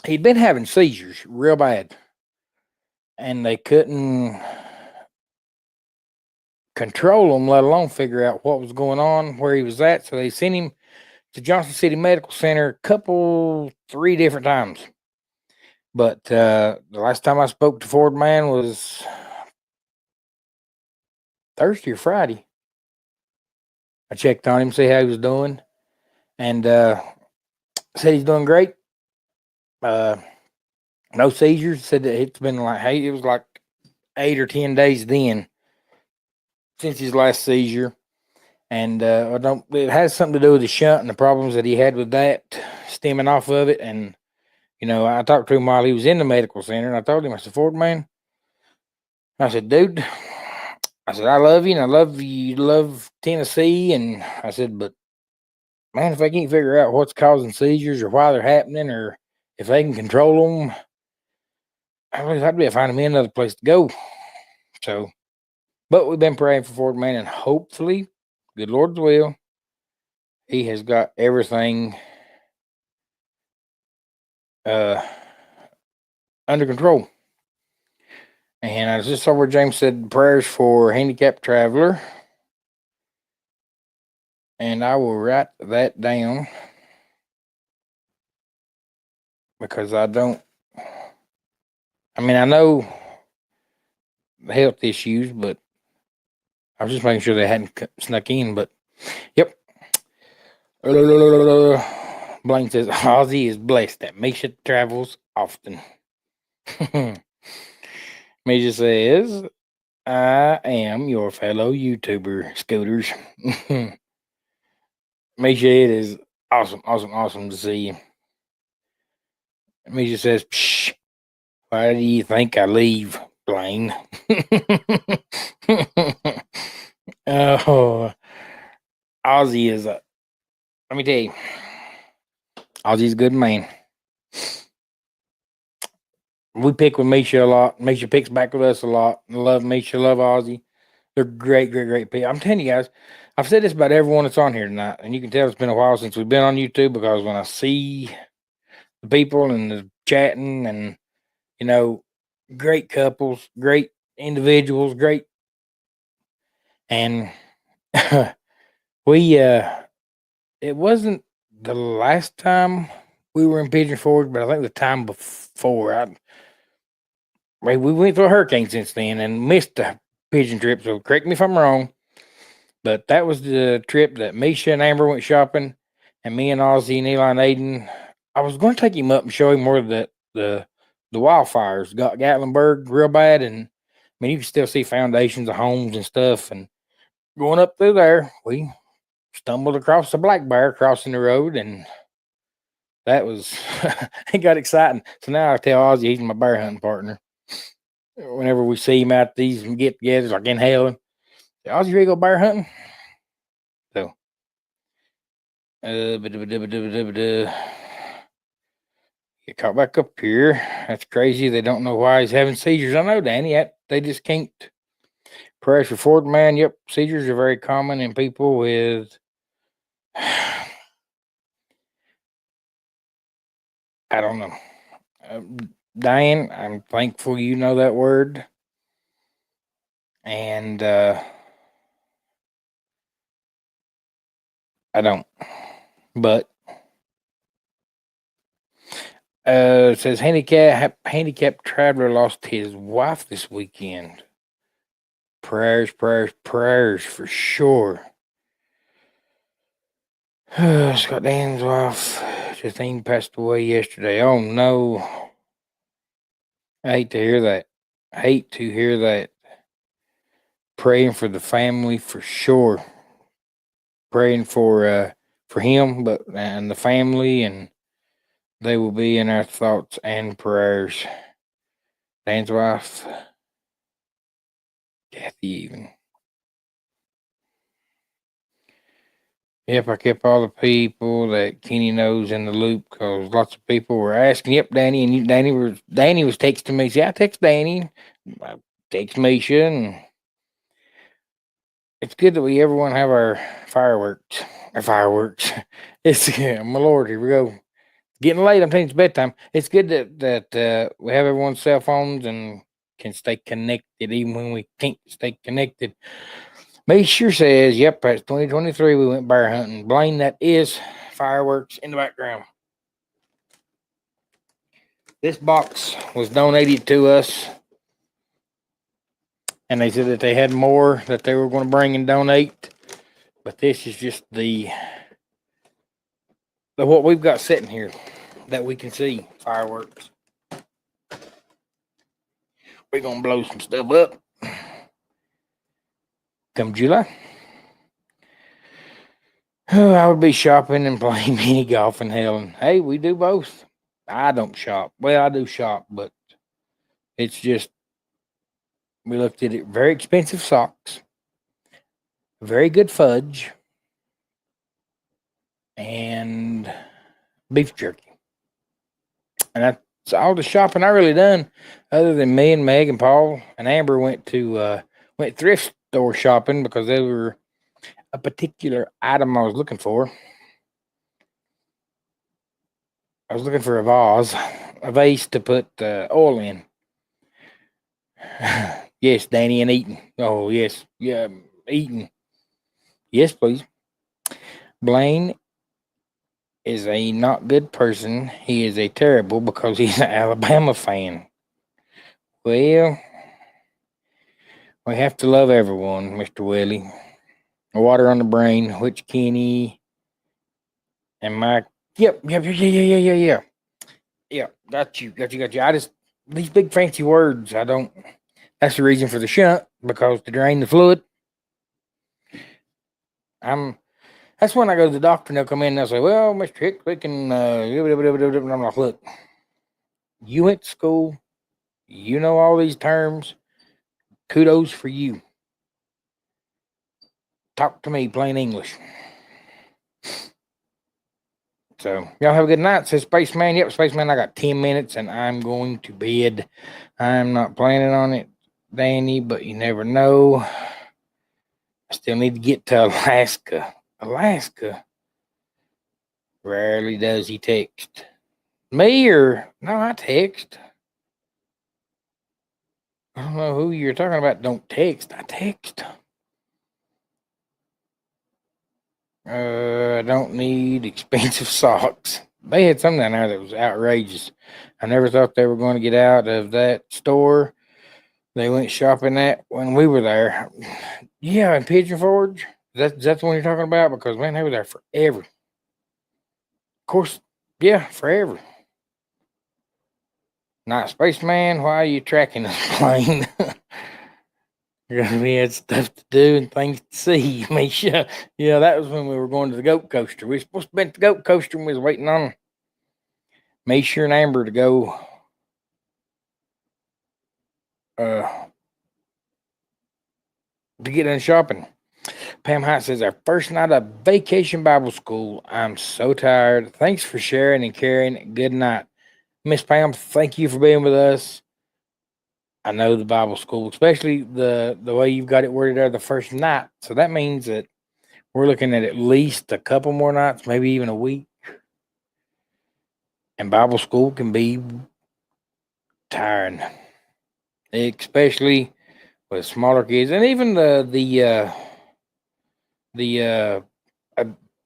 He'd been having seizures real bad, and they couldn't control him, let alone figure out what was going on, where he was at. So they sent him to Johnson City Medical Center 3 different times. But the last time I spoke to Ford Man was Thursday or Friday. I checked on him, see how he was doing, and said he's doing great. No seizures. Said that it's been it was like 8 or 10 days then since his last seizure, and it has something to do with the shunt and the problems that he had with that stemming off of it. And I talked to him while he was in the medical center, and I told him, I said, Ford Man, I said, dude, I said, I love you, and I love Tennessee, and I said, but man, if they can't figure out what's causing seizures or why they're happening, or if they can control them, I'd be finding me another place to go. So, but we've been praying for Ford Man, and hopefully good Lord's will, He has got everything under control. And I just saw where James said prayers for handicapped traveler. And I will write that down because I know the health issues, but I was just making sure they hadn't snuck in. But yep. Blaine says Ozzy is blessed that Misha travels often. Misha says, I am your fellow YouTuber, Scooters. Misha, it is awesome to see you. Misha says, psh, why do you think I leave, Blaine? Oh, Ozzy is let me tell you, Ozzy's a good man. We pick with Misha a lot. Misha picks back with us a lot. I love Misha, love Ozzy. They're great people. I'm telling you guys, I've said this about everyone that's on here tonight, and you can tell it's been a while since we've been on YouTube because when I see the people and the chatting and, great couples, great individuals, great. And it wasn't the last time we were in Pigeon Forge, but I think the time before. We went through a hurricane since then and missed the pigeon trip, so correct me if I'm wrong. But that was the trip that Misha and Amber went shopping, and me and Ozzy and Eli and Aiden. I was going to take him up and show him where the wildfires got Gatlinburg real bad, and you can still see foundations of homes and stuff. And going up through there, we stumbled across the black bear crossing the road, and that was it got exciting. So now I tell Ozzy he's my bear hunting partner. Whenever we see him out these get-togethers, like in hell, Ozzy, you ready to go bear hunting? So, get caught back up here. That's crazy. They don't know why he's having seizures. I know, Danny. They just can't. Prayers for Ford man. Yep, seizures are very common in people with. I don't know. Diane, I'm thankful you know that word. And I don't. But it says handicapped traveler lost his wife this weekend. Prayers for sure. Scott Dan's wife, Justine, passed away yesterday. Oh no. I hate to hear that. Praying for the family for sure. Praying for him, and the family, and they will be in our thoughts and prayers. Dan's wife, Kathy, even. Yep, I kept all the people that Kenny knows in the loop because lots of people were asking. Yep, Danny, and Danny was texting me. See, I text Danny, I text Misha, and it's good that we everyone have our fireworks. It's my Lord, here we go. Getting late. I'm telling you, it's bedtime. It's good that we have everyone's cell phones and can stay connected even when we can't stay connected. Misha says, yep, that's 2023. We went bear hunting. Blaine, that is fireworks in the background. This box was donated to us, and they said that they had more that they were going to bring and donate. But this is just the what we've got sitting here that we can see fireworks. We're going to blow some stuff up come July. I would be shopping and playing mini golf and hell. And hey, we do both. I don't shop. Well, I do shop, but it's just we looked at it. Very expensive socks, very good fudge, and beef jerky. And that's all the shopping I really done. Other than me and Meg and Paul and Amber went thrift store shopping because they were a particular item I was looking for. I was looking for a vase to put oil in. Yes, Danny, and Eaton. Oh, yes. Yeah, Eaton. Yes, please. Blaine is a not good person. He is a terrible because he's an Alabama fan. Well, we have to love everyone, Mr. Willie. Water on the brain, which Kenny and Mike. Yep. Yeah, got you. I just, these big fancy words, I don't, that's the reason for the shunt, because to drain the fluid. That's when I go to the doctor and they'll come in and they'll say, well, Mr. Hicks, we can, and I'm like, look, you went to school, you know all these terms, kudos for you. Talk to me plain English. So, y'all have a good night, says Spaceman. Yep, Spaceman, I got 10 minutes and I'm going to bed. I'm not planning on it, Danny, but you never know. I still need to get to Alaska. Alaska? Rarely does he text. Me or? No, I text. I don't know who you're talking about. Don't text. I text. I don't need expensive socks. They had something down there that was outrageous. I never thought they were going to get out of that store they went shopping at when we were there. Yeah, in Pigeon Forge. That's the one you're talking about? Because, man, they were there forever. Of course, yeah, forever. Not Spaceman, why are you tracking this plane? We had stuff to do and things to see. Misha. Yeah, that was when we were going to the goat coaster. We were supposed to be at the goat coaster and we was waiting on Misha and Amber to go to get in shopping. Pam Hyatt says, our first night of vacation Bible school. I'm so tired. Thanks for sharing and caring. Good night. Miss Pam, thank you for being with us. I know the Bible school, especially the way you've got it worded there the first night. So that means that we're looking at least a couple more nights, maybe even a week. And Bible school can be tiring, especially with smaller kids, and even the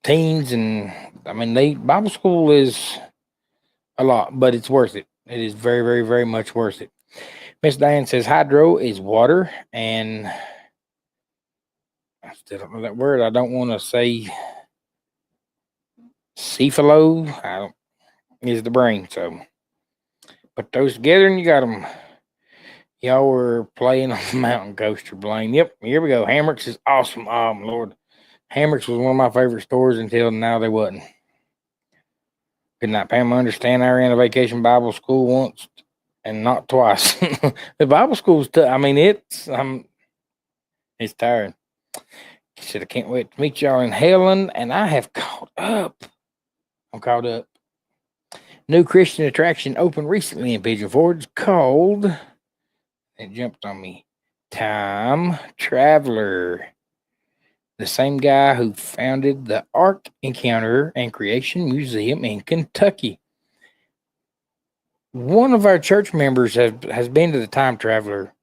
teens. And I mean, Bible school is a lot, but it's worth it. It is very, very, very much worth it. Miss Diane says hydro is water, and I still don't know that word. I don't want to say cephalo. I don't, is the brain. So put those together and you got them. Y'all were playing on the mountain coaster, Blaine. Yep, here we go. Hammocks is awesome. Oh, my Lord. Hammocks was one of my favorite stores until now they wasn't. Good night, Pam. I understand I ran a vacation Bible school once and not twice. The Bible school's I mean, it's tiring. She said, I can't wait to meet y'all in Helen, and I have caught up. I'm caught up. New Christian attraction opened recently in Pigeon Forge called, it jumped on me, Time Traveler. The same guy who founded the Ark Encounter and Creation Museum in Kentucky. One of our church members has been to the Time Traveler.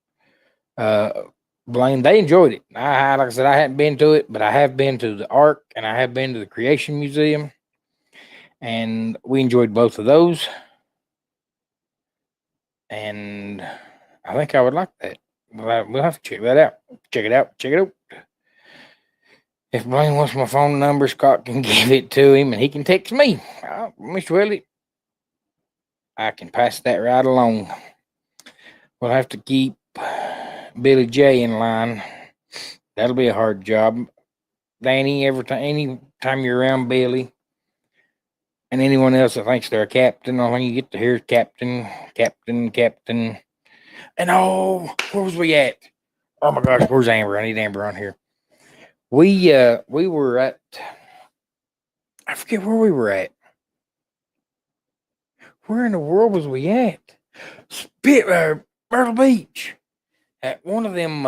Blaine, they enjoyed it. Like I said, I hadn't been to it, but I have been to the Ark and I have been to the Creation Museum, and we enjoyed both of those. And I think I would like that. We'll have to check that out. Check it out. If Blaine wants my phone number, Scott can give it to him and he can text me. Mr. Willie, I can pass that right along. We'll have to keep Billy J in line. That'll be a hard job. Danny, anytime you're around Billy and anyone else that thinks they're a captain, all you get to hear is captain. And where was we at? Oh my gosh, where's Amber? I need Amber on here. We were at, I forget where we were at. Where in the world was we at? Myrtle Beach. At one of them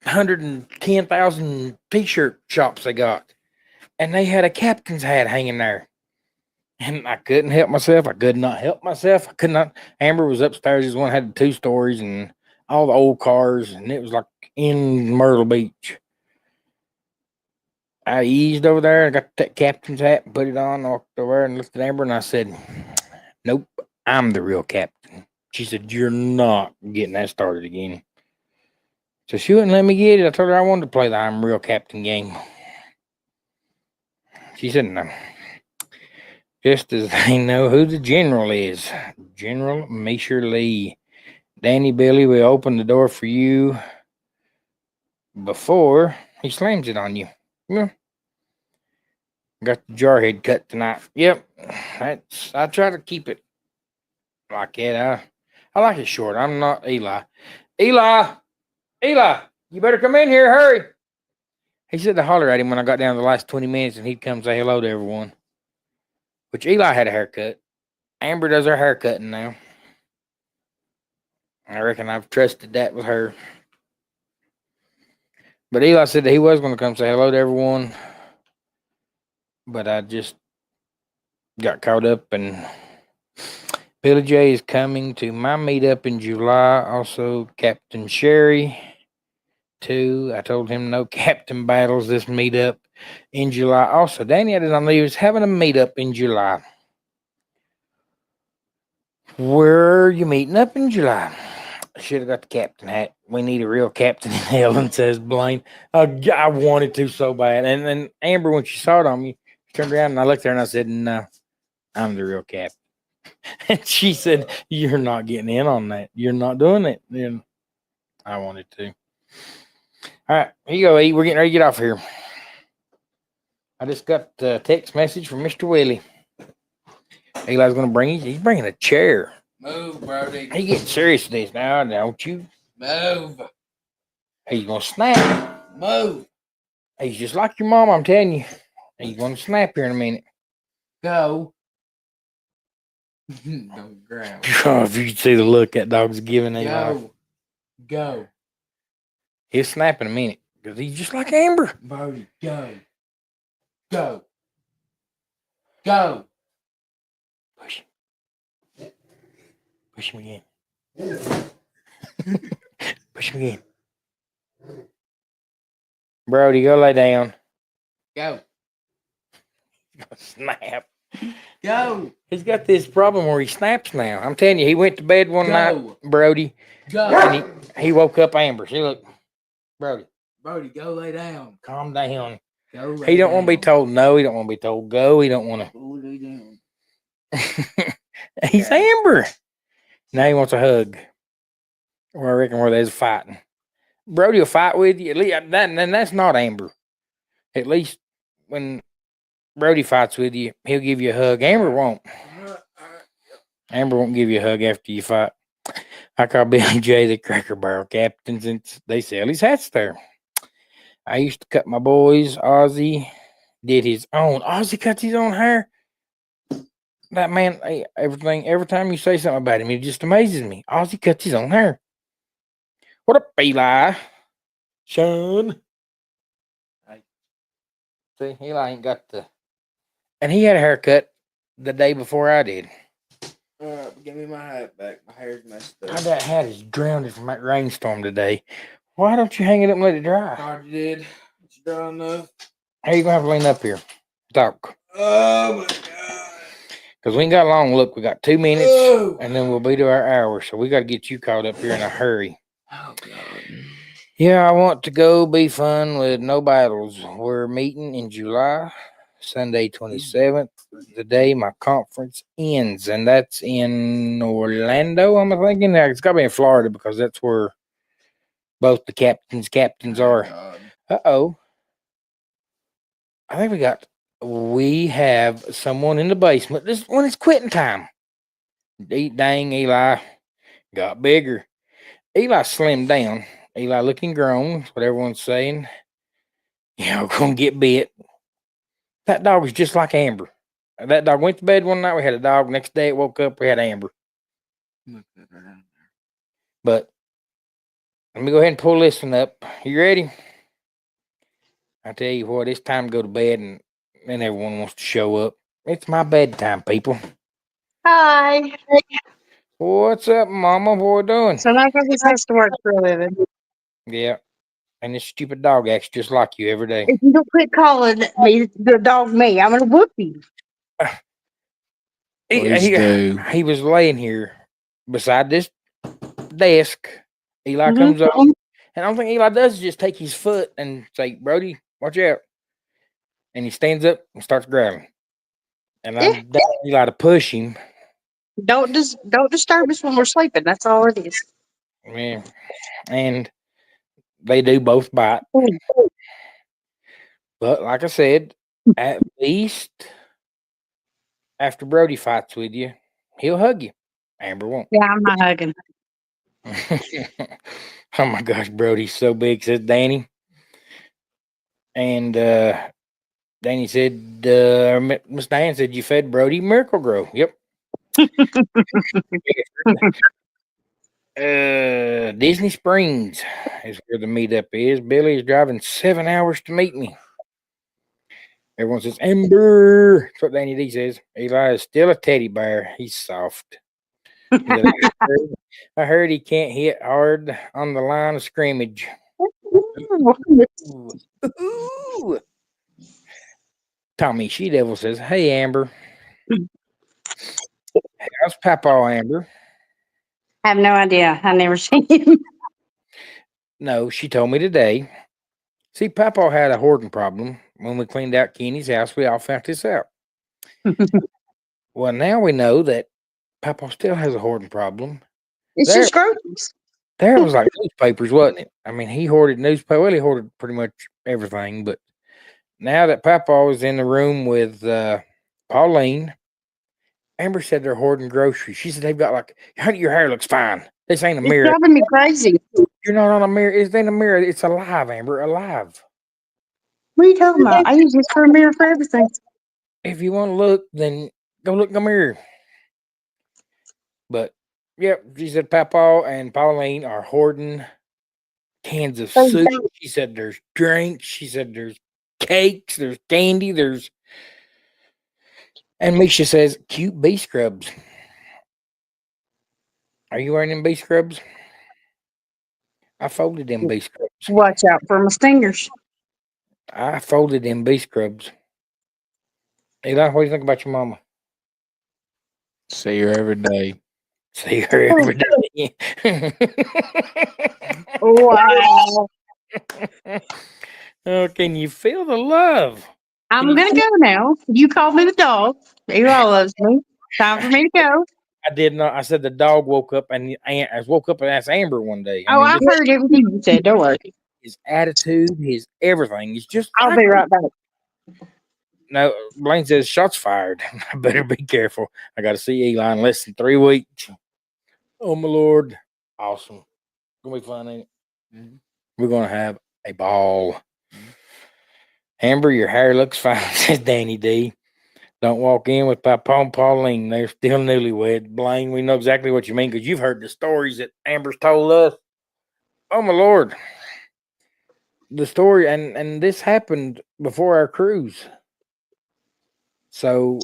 110,000 t-shirt shops they got. And they had a captain's hat hanging there. And I couldn't help myself. I could not help myself. I could not. Amber was upstairs. This one had 2 stories and all the old cars. And it was like in Myrtle Beach. I eased over there and got that captain's hat and put it on. Walked over and looked at Amber and I said, "Nope, I'm the real captain." She said, "You're not getting that started again." So she wouldn't let me get it. I told her I wanted to play the I'm real captain game. She said, "No." Just as they know who the general is. General Misher Lee. Danny Billy will open the door for you before he slams it on you. Yeah. Got the jarhead cut tonight. Yep. I try to keep it like that. I like it short. I'm not Eli. Eli, you better come in here. Hurry. He said to holler at him when I got down to the last 20 minutes and he'd come say hello to everyone. Which Eli had a haircut. Amber does her haircutting now. I reckon I've trusted that with her. But Eli said that he was going to come say hello to everyone. But I just got caught up, and Billy J is coming to my meetup in July. Also, Captain Sherry, too. I told him no captain battles this meetup in July. Also, Danny, I did not know he was having a meetup in July. Where are you meeting up in July? I should have got the captain hat. We need a real captain in Helen, says Blaine. I wanted to so bad. And then Amber, when she saw it on me, she turned around and I looked at her and I said, "No, I'm the real captain." And she said, "You're not getting in on that. You're not doing it." And I wanted to. All right, here you go, E. We're getting ready to get off here. I just got a text message from Mr. Willie. Eli's going to bring, he's bringing a chair. Move, Brody. He getting serious with this now, don't you? Move. He's going to snap. Move. He's just like your mom, I'm telling you. He's going to snap here in a minute. Go. Don't grab. Oh, if you could see the look that dog's giving Eli. Go. He'll snap in a minute because he's just like Amber. Brody, go. Go. Go. Push him. Push him again. Push him again. Brody, go lay down. Go. Snap. Go. He's got this problem where he snaps now. I'm telling you, he went to bed one night, Brody. Go. And he woke up Amber. See, look. Brody. Brody, go lay down. Calm down. Go lay He don't want to be down. told no. He don't want to be told go. He don't want to. Go lay down. He's Amber. Now he wants a hug. Or I reckon where there's fighting. Brody will fight with you. At least that's not Amber. At least when Brody fights with you, he'll give you a hug. Amber won't. Amber won't give you a hug after you fight. I call Billy J the Cracker Barrel captain since they sell his hats there. I used to cut my boys. Ozzy did his own. Ozzy cuts his own hair. That man, every time you say something about him, it just amazes me. Ozzy cuts his own hair. What up, Eli? Sean. See, Eli ain't got the. And he had a haircut the day before I did. Give me my hat back. My hair's messed up. That hat is drowned from that rainstorm today. Why don't you hang it up and let it dry? I already did. It's dry enough. How you gonna have to lean up here? Talk. Oh my god. Because we ain't got long. Look, we got 2 minutes, Oh. and then we'll be to our hour. So we got to get you caught up here in a hurry. Oh god. Yeah, I want to go be fun with no battles. We're meeting in July, Sunday 27th, the day my conference ends, and that's in Orlando. I'm thinking it's got to be in Florida because that's where both the captains are. God. I think we have someone in the basement. This when it's quitting time. Dang, Eli got bigger. Eli slimmed down. Eli looking grown. That's what everyone's saying. Gonna get bit. That dog was just like Amber. That dog went to bed one night. We had a dog. Next day it woke up. We had Amber. Look at her down there. But Let me go ahead and pull this one up. You ready? I tell you what, it's time to go to bed, and then everyone wants to show up. It's my bedtime, people. Hi. What's up, Mama? What we doing? So my focus has to work for a living. Yeah. And this stupid dog acts just like you every day. If you don't quit calling me the dog me, I'm gonna whoop you. Please do. He was laying here beside this desk. Eli Mhm. comes up, and I don't think Eli does is just take his foot and say, Brody, watch out. And he stands up and starts growling. And I dare Eli to push him. Don't disturb us when we're sleeping. That's all it is. Yeah. And they do both bite. But like I said, at least after Brody fights with you, he'll hug you. Amber won't. Yeah, I'm not hugging. Oh my gosh, Brody's so big, says Danny. And Danny said, Miss Diane said, you fed Brody Miracle Grow. Yep. Disney Springs is where the meetup is. Billy is driving 7 hours to meet me. Everyone says, Amber. That's what Danny D says. Eli is still a teddy bear. He's soft. He said, I heard he can't hit hard on the line of scrimmage. Ooh. Tommy She Devil says, hey, Amber. How's Papa, Amber? I have no idea. I never seen him. No, she told me today. See, Papa had a hoarding problem. When we cleaned out Kenny's house, we all found this out. Well, now we know that Papa still has a hoarding problem. It's just groceries. There was like newspapers, wasn't it? I mean, he hoarded newspaper. Well, he hoarded pretty much everything. But now that Papa was in the room with Pauline, Amber said they're hoarding groceries. She said they've got like, honey, your hair looks fine. This ain't a It's mirror. driving me crazy. You're not on a mirror. It ain't a mirror. It's alive, Amber. Alive. What are you talking about? I use this for a mirror for everything. If you want to look, then go look in the mirror. But yep, she said Papa and Pauline are hoarding cans of soup. She said there's drinks. She said there's cakes. There's candy. And Misha says cute bee scrubs. Are you wearing them bee scrubs? I folded them bee scrubs. Watch out for my stingers. I folded them bee scrubs. Eli, what do you think about your mama? See her every day. See her every day. Wow. Oh, can you feel the love? I'm gonna go now. You called me the dog. Eli loves me. Time for me to go. I did not. I said the dog woke up and I woke up and asked Amber one day. I heard everything you said. Don't worry. His attitude, his everything is just. I'll be right back. No, Blaine says shots fired. I better be careful. I got to see Eli in less than 3 weeks. Oh my Lord! Awesome. Gonna be fun, ain't it? Mhm. We're gonna have a ball. Amber, your hair looks fine, says Danny D. Don't walk in with Papa and Pauline. They're still newlywed. Blaine, we know exactly what you mean because you've heard the stories that Amber's told us. Oh my Lord. The story and this happened before our cruise. So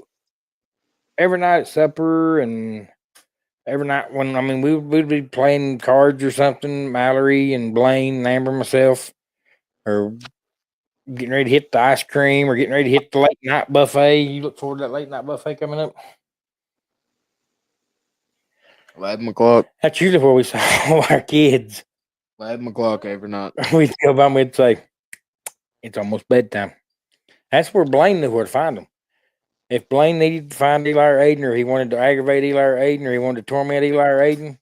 every night at supper and every night when we'd be playing cards or something, Mallory and Blaine and Amber and myself, or getting ready to hit the ice cream or getting ready to hit the late night buffet. You look forward to that late night buffet coming up? 11 o'clock. That's usually where we saw our kids. 11 o'clock every night. We'd go by and we'd say, it's almost bedtime. That's where Blaine knew where to find them. If Blaine needed to find Eli or Aiden, or he wanted to aggravate Eli or Aiden, or he wanted to torment Eli or Aiden,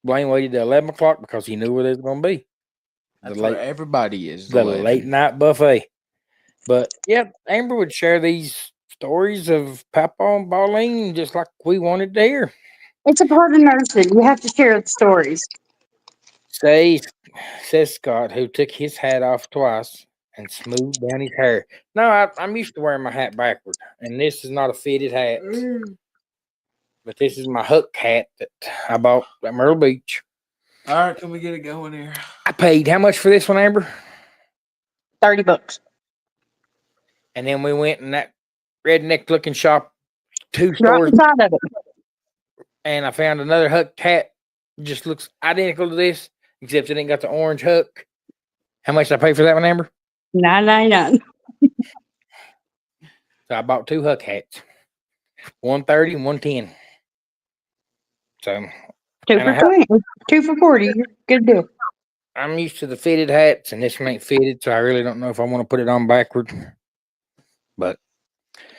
Blaine waited till 11 o'clock because he knew where they was going to be. That's where everybody is. The late night buffet. But, yep, Amber would share these stories of Papa and Pauline just like we wanted to hear. It's a part of nursing. You have to share the stories. Says Scott, who took his hat off twice and smoothed down his hair. No, I'm used to wearing my hat backward, and this is not a fitted hat. But this is my hook hat that I bought at Myrtle Beach. All right, can we get it going here? I paid how much for this one, Amber? $30. And then we went in that redneck looking shop, 2 Right stores, inside of it. and I found another Huck hat. Just looks identical to this, except it ain't got the orange hook. How much did I pay for that one, Amber? $9.99. So I bought 2 Huck hats, 130 and 110. So 2 And I for 20. 2 for 40. Good deal. I'm used to the fitted hats, and this one ain't fitted, so I really don't know if I want to put it on backward. But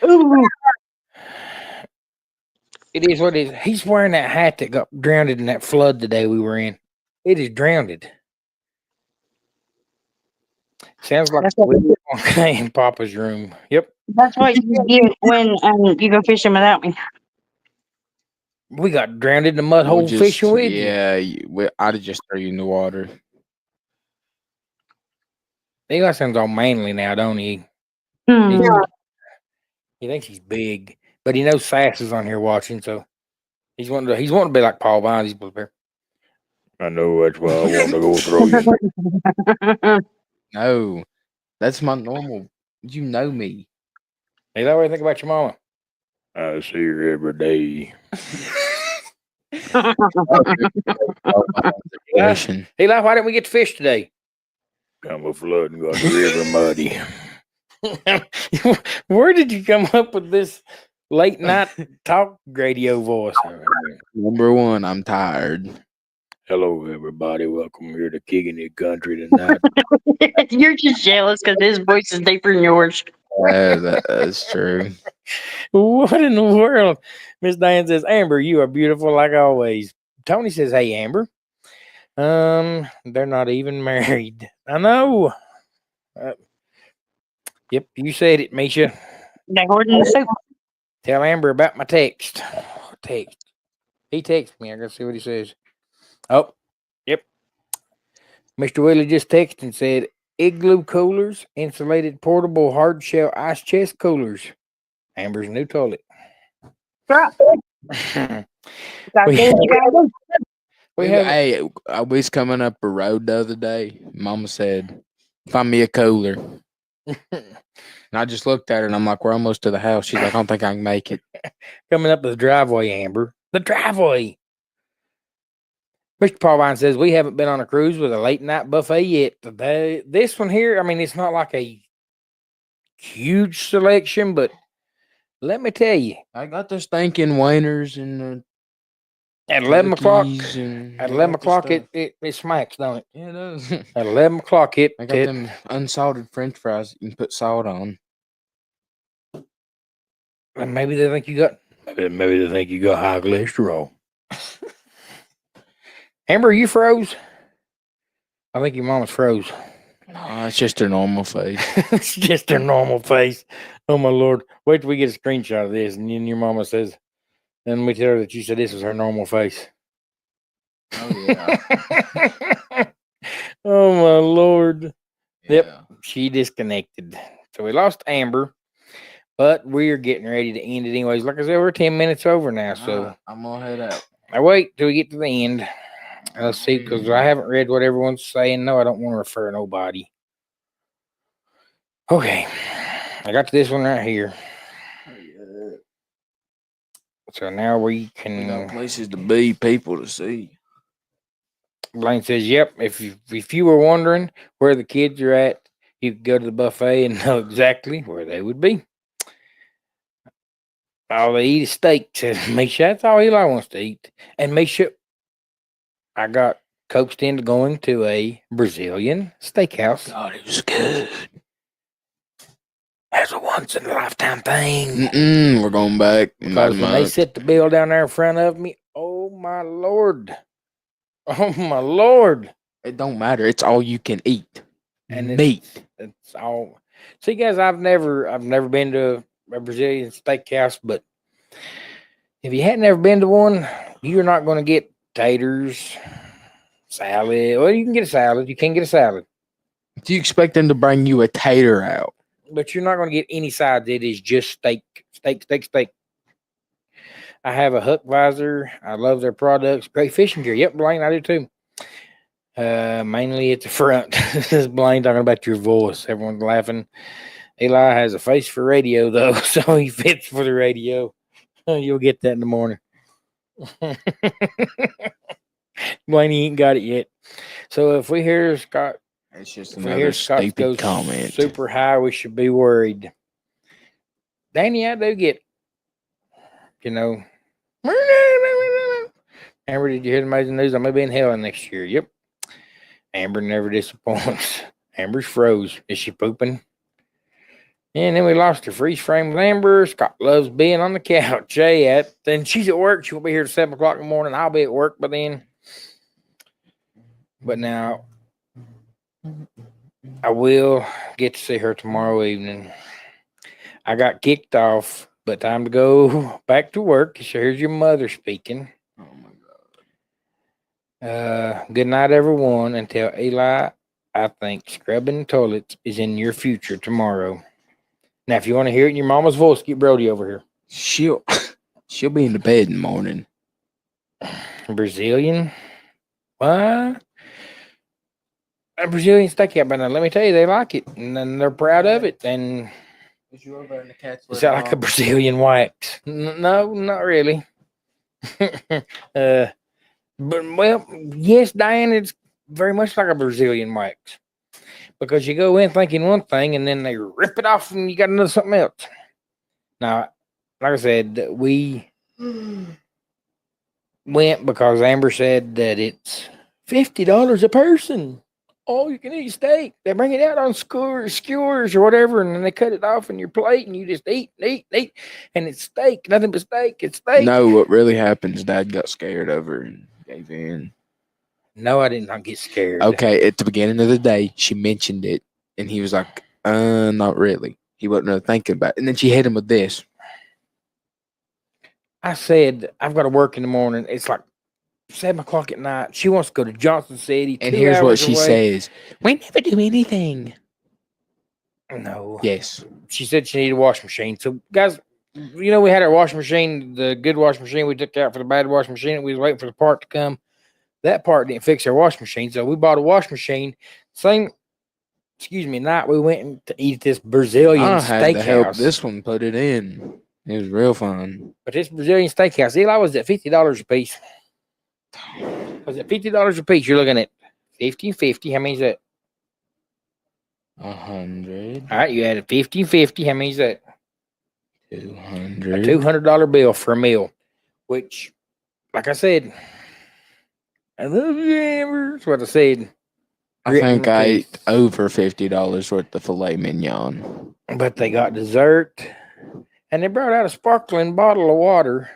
Ooh. it is what it is. He's wearing that hat that got drowned in that flood the day we were in. It is drowned. Sounds like That's what, okay in Papa's room. Yep. that's what you get when you go fishing without me. We got drowned in the mud We'll hole just- fishing with you. yeah, I'd just throw you in the water. Eli sounds all manly now, don't he? Hmm. He thinks he's big, but he knows Sass is on here watching, so he's wanting to be like Paul Vines. He's prepared. I know that's why I want to go throw you. No, that's my normal. You know me. Eli, what do you think about your mama? I see her every day. Situation. Eli, why didn't we get to fish today? Come a flood and got the river muddy. Where did you come up with this late night talk radio voice? Number one, I'm tired. Hello, everybody. Welcome here to Kicking It Country tonight. You're just jealous because his voice is deeper than yours. That's true. What in the world? Miss Diane says, Amber, you are beautiful like always. Tony says, hey, Amber. They're not even married. I know. Yep, you said it, Misha. They hoarding the soup. Tell Amber about my text. Text. He texted me. I gotta see what he says. Oh, yep. Mr. Willie just texted and said, Igloo coolers, insulated portable hard shell ice chest coolers. Amber's new toilet. Right. we Gotta do what you gotta do. have Hey, I was coming up a road the other day. Mama said, find me a cooler. And I just looked at her and I'm like, we're almost to the house. She's like, I don't think I can make it. coming up the driveway, Amber. The driveway. Mr. Paul Vine says, we haven't been on a cruise with a late night buffet yet. This one here, I mean, it's not like a huge selection, but let me tell you, I got the stinking wieners and at 11 o'clock, turkeys and at all 11 that o'clock, stuff. it smacks, don't it? Yeah, it does. At 11 o'clock, I got them unsalted French fries you can put salt on. and maybe they think you got, maybe they think you got high cholesterol. Amber, you froze? I think your mama's froze. No, it's just her normal face. It's just her normal face. Oh my Lord. Wait till we get a screenshot of this. And then your mama says, then we tell her that you said this was her normal face. Oh, yeah. Oh my Lord. Yep. Yeah. She disconnected. So we lost Amber, but we're getting ready to end it anyways. Like I said, we're 10 minutes over now. So I'm going to head out. I wait till we get to the end. Let's see, because I haven't read what everyone's saying. No, I don't want to refer nobody. Okay. I got this one right here. So now we We can. got places to be, people to see. Blaine says, "Yep. If you were wondering where the kids are at, you could go to the buffet and know exactly where they would be. All they eat is steak." Says Misha. That's all Eli wants to eat. And Misha, I got coaxed into going to a Brazilian steakhouse. God, it was good. As a once in a lifetime thing. We're going back in about a Because when they month. set the bill down there in front of me, oh my Lord. Oh my Lord. It don't matter. It's all you can eat. And meat. It's all. See, guys, I've never been to a Brazilian steakhouse, but if you hadn't ever been to one, you're not going to get taters, salad. Well, you can get a salad. You can get a salad, Do you expect them to bring you a tater out? but you're not going to get any sides. It is just steak, steak, steak, steak. I have a Huck visor. I love their products. Great fishing gear. Yep, Blaine, I do too. Mainly at the front. This is Blaine talking about your voice. Everyone's laughing. Eli has a face for radio, though, so he fits for the radio. You'll get that in the morning. Blaney ain't got it yet. So if we hear Scott, It's just if we hear another Scott stupid goes comment. super high, we should be worried. Danny, I do get, you know. Amber, did you hear the amazing news? I'm gonna be in hell next year. Yep. Amber never disappoints. Amber's froze. Is she pooping? And then we lost her freeze frame with Amber. Scott loves being on the couch. Then she's at work. She won't be here at 7 o'clock in the morning. I'll be at work by then. But now I will get to see her tomorrow evening. I got kicked off, but time to go back to work. So here's your mother speaking. Oh my God. Good night, everyone. And tell Eli, I think scrubbing toilets is in your future tomorrow. Now, if you want to hear it in your mama's voice, get Brody over here. She'll be in the bed in the morning. Brazilian? What? A Brazilian steakhouse, but now let me tell you, they like it, and then they're proud of it. And Is you over in the cat's is that like a Brazilian wax? No, not really. But well, yes, Diane, it's very much like a Brazilian wax because you go in thinking one thing, and then they rip it off, and you got another something else. Now, like I said, we went because Amber said that it's $50 a person. Oh, you can eat steak. They bring it out on skewers or whatever, and then they cut it off in your plate, and you just eat, and it's steak, nothing but steak. It's steak. No, what really happens, Dad got scared over and gave in. No, I did not get scared. Okay, at the beginning of the day, she mentioned it, and he was like, not really. He wasn't really thinking about it. And then she hit him with this. I said, I've got to work in the morning. It's like 7 o'clock at night. She wants to go to Johnson City. And 2 here's what hours she away. says. We never do anything. No. Yes. She said she needed a washing machine. So, guys, we had our washing machine, the good washing machine we took out for the bad washing machine. We was waiting for the part to come. That part didn't fix our washing machine. So we bought a washing machine. Night we went to eat at this Brazilian I had to help steakhouse. this one put it in. It was real fun. But this Brazilian steakhouse, Eli, was at $50 a piece. Was it $50 a piece? You're looking at 50 and 50. How many is that? 100. All right, you added 50 and 50. How many is that? 200. A $200 bill for a meal, which, like I said, I love you, Amber. That's what I said. I think I ate over $50 worth of filet mignon. But they got dessert, and they brought out a sparkling bottle of water.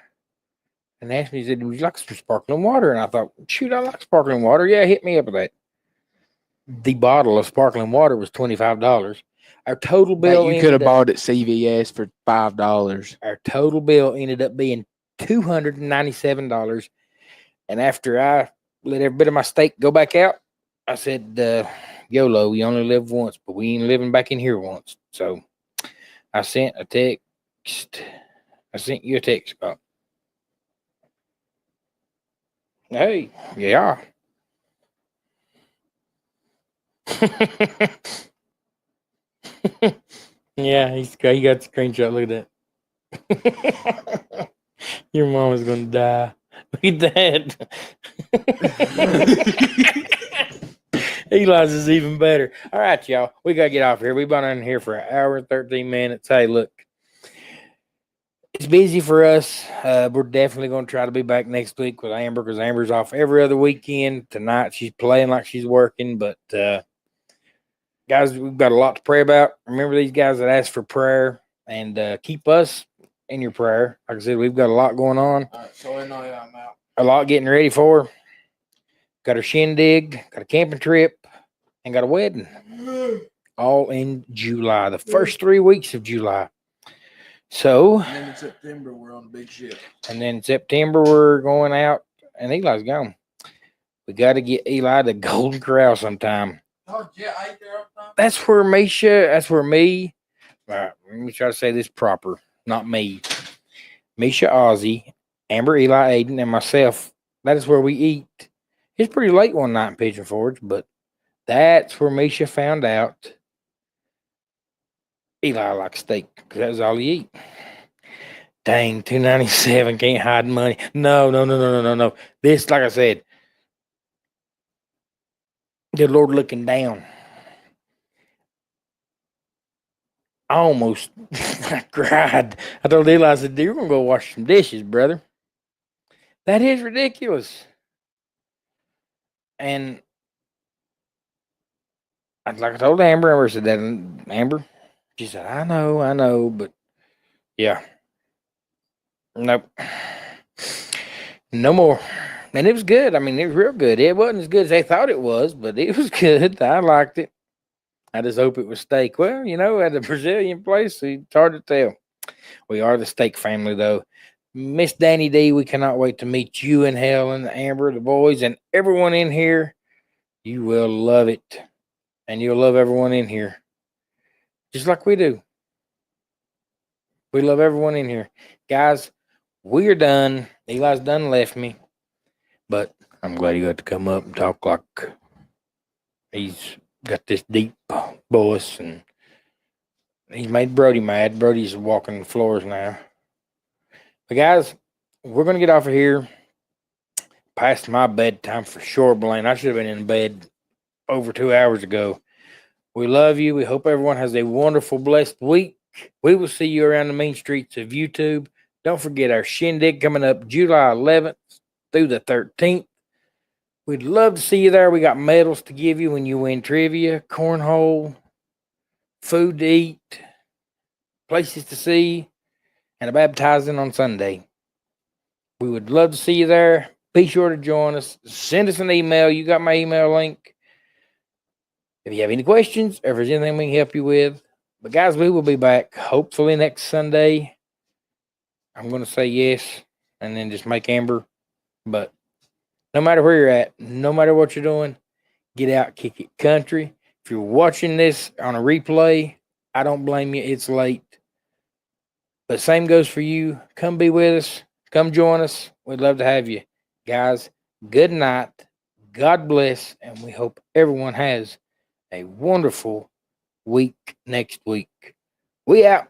And asked me, said, would you like some sparkling water? And I thought, shoot, I like sparkling water. Yeah, hit me up with that. The bottle of sparkling water was $25. Our total bill, You could have bought it CVS for $5. Our total bill ended up being $297. And after I let every bit of my steak go back out, I said, YOLO, we only live once, but we ain't living back in here once. So I sent a text. I sent you a text, Scott. Hey, yeah. Yeah, he got the screenshot. Look at that. Your mom is gonna die. Look at that. Eli's is even better. All right, y'all. We gotta get off here. We've been in here for an hour and 13 minutes. Hey, look. It's busy for us. We're definitely going to try to be back next week with Amber because Amber's off every other weekend. Tonight she's playing like she's working. But, guys, we've got a lot to pray about. Remember these guys that asked for prayer and keep us in your prayer. Like I said, we've got a lot going on. All right, so I know I'm out. A lot getting ready for. Got a shindig, got a camping trip, and got a wedding. All in July, the first 3 weeks of July. So, And then in September, we're on a big ship. and then September we're going out, and Eli's gone. We got to get Eli to Golden Corral sometime. Oh, yeah, I ate there all the time. That's where me. All right, let me try to say this proper. Not me. Misha, Ozzy, Amber, Eli, Aiden, and myself. That is where we eat It's pretty late one night in Pigeon Forge, but that's where Misha found out Eli likes steak because that was all he eat. Dang, $2.97 can't hide money. No. This, like I said, the Lord looking down. I almost I cried. I told Eli, I said, dude, you're gonna go wash some dishes, brother. That is ridiculous. And like I told Amber said that, Amber, she said, I know, but yeah. Nope. No more. And it was good. I mean, it was real good. It wasn't as good as they thought it was, but it was good. I liked it. I just hope it was steak. Well, you know, at the Brazilian place, it's hard to tell. We are the steak family, though. Miss Danny D, we cannot wait to meet you and Helen, Amber, the boys, and everyone in here. You will love it. And you'll love everyone in here. Just like we do. We love everyone in here. Guys, we are done. Eli's done left me. But I'm glad he got to come up and talk like he's got this deep voice, and he's made Brody mad. Brody's walking the floors now. But guys, we're going to get off of here. Past my bedtime for sure, Blaine. I should have been in bed over 2 hours ago. We love you. We hope everyone has a wonderful, blessed week. We will see you around the main streets of YouTube. Don't forget our shindig coming up July 11th through the 13th. We'd love to see you there. We got medals to give you when you win trivia, cornhole, food to eat, places to see, and a baptizing on Sunday. We would love to see you there. Be sure to join us. Send us an email. You got my email link. If you have any questions, or if there's anything we can help you with. But guys, we will be back hopefully next Sunday. I'm going to say yes and then just make Amber. But no matter where you're at, no matter what you're doing, get out, kick it country. If you're watching this on a replay, I don't blame you. It's late. But same goes for you. Come be with us. Come join us. We'd love to have you. Guys, good night. God bless. And we hope everyone has a wonderful week next week. We out.